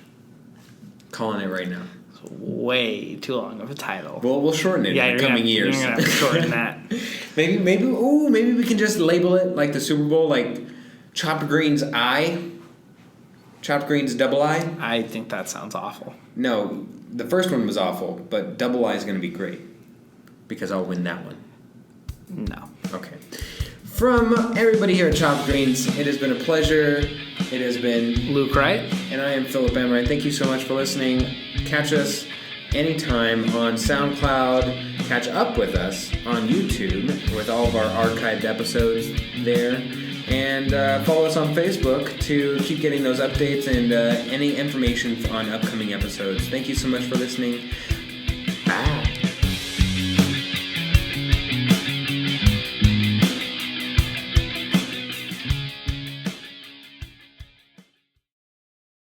Calling it right now. It's way too long of a title. Well, we'll shorten it in the coming years. You're going to have to shorten that. maybe we can just label it like the Super Bowl, like Chopped Greens I, Chopped Greens Double I. I think that sounds awful. No, the first one was awful, but Double I is going to be great because I'll win that one. No. Okay. From everybody here at Chopped Greens, it has been a pleasure. It has been Luke Wright. And I am Philip Amerine. Thank you so much for listening. Catch us anytime on SoundCloud. Catch up with us on YouTube with all of our archived episodes there. And follow us on Facebook to keep getting those updates and any information on upcoming episodes. Thank you so much for listening.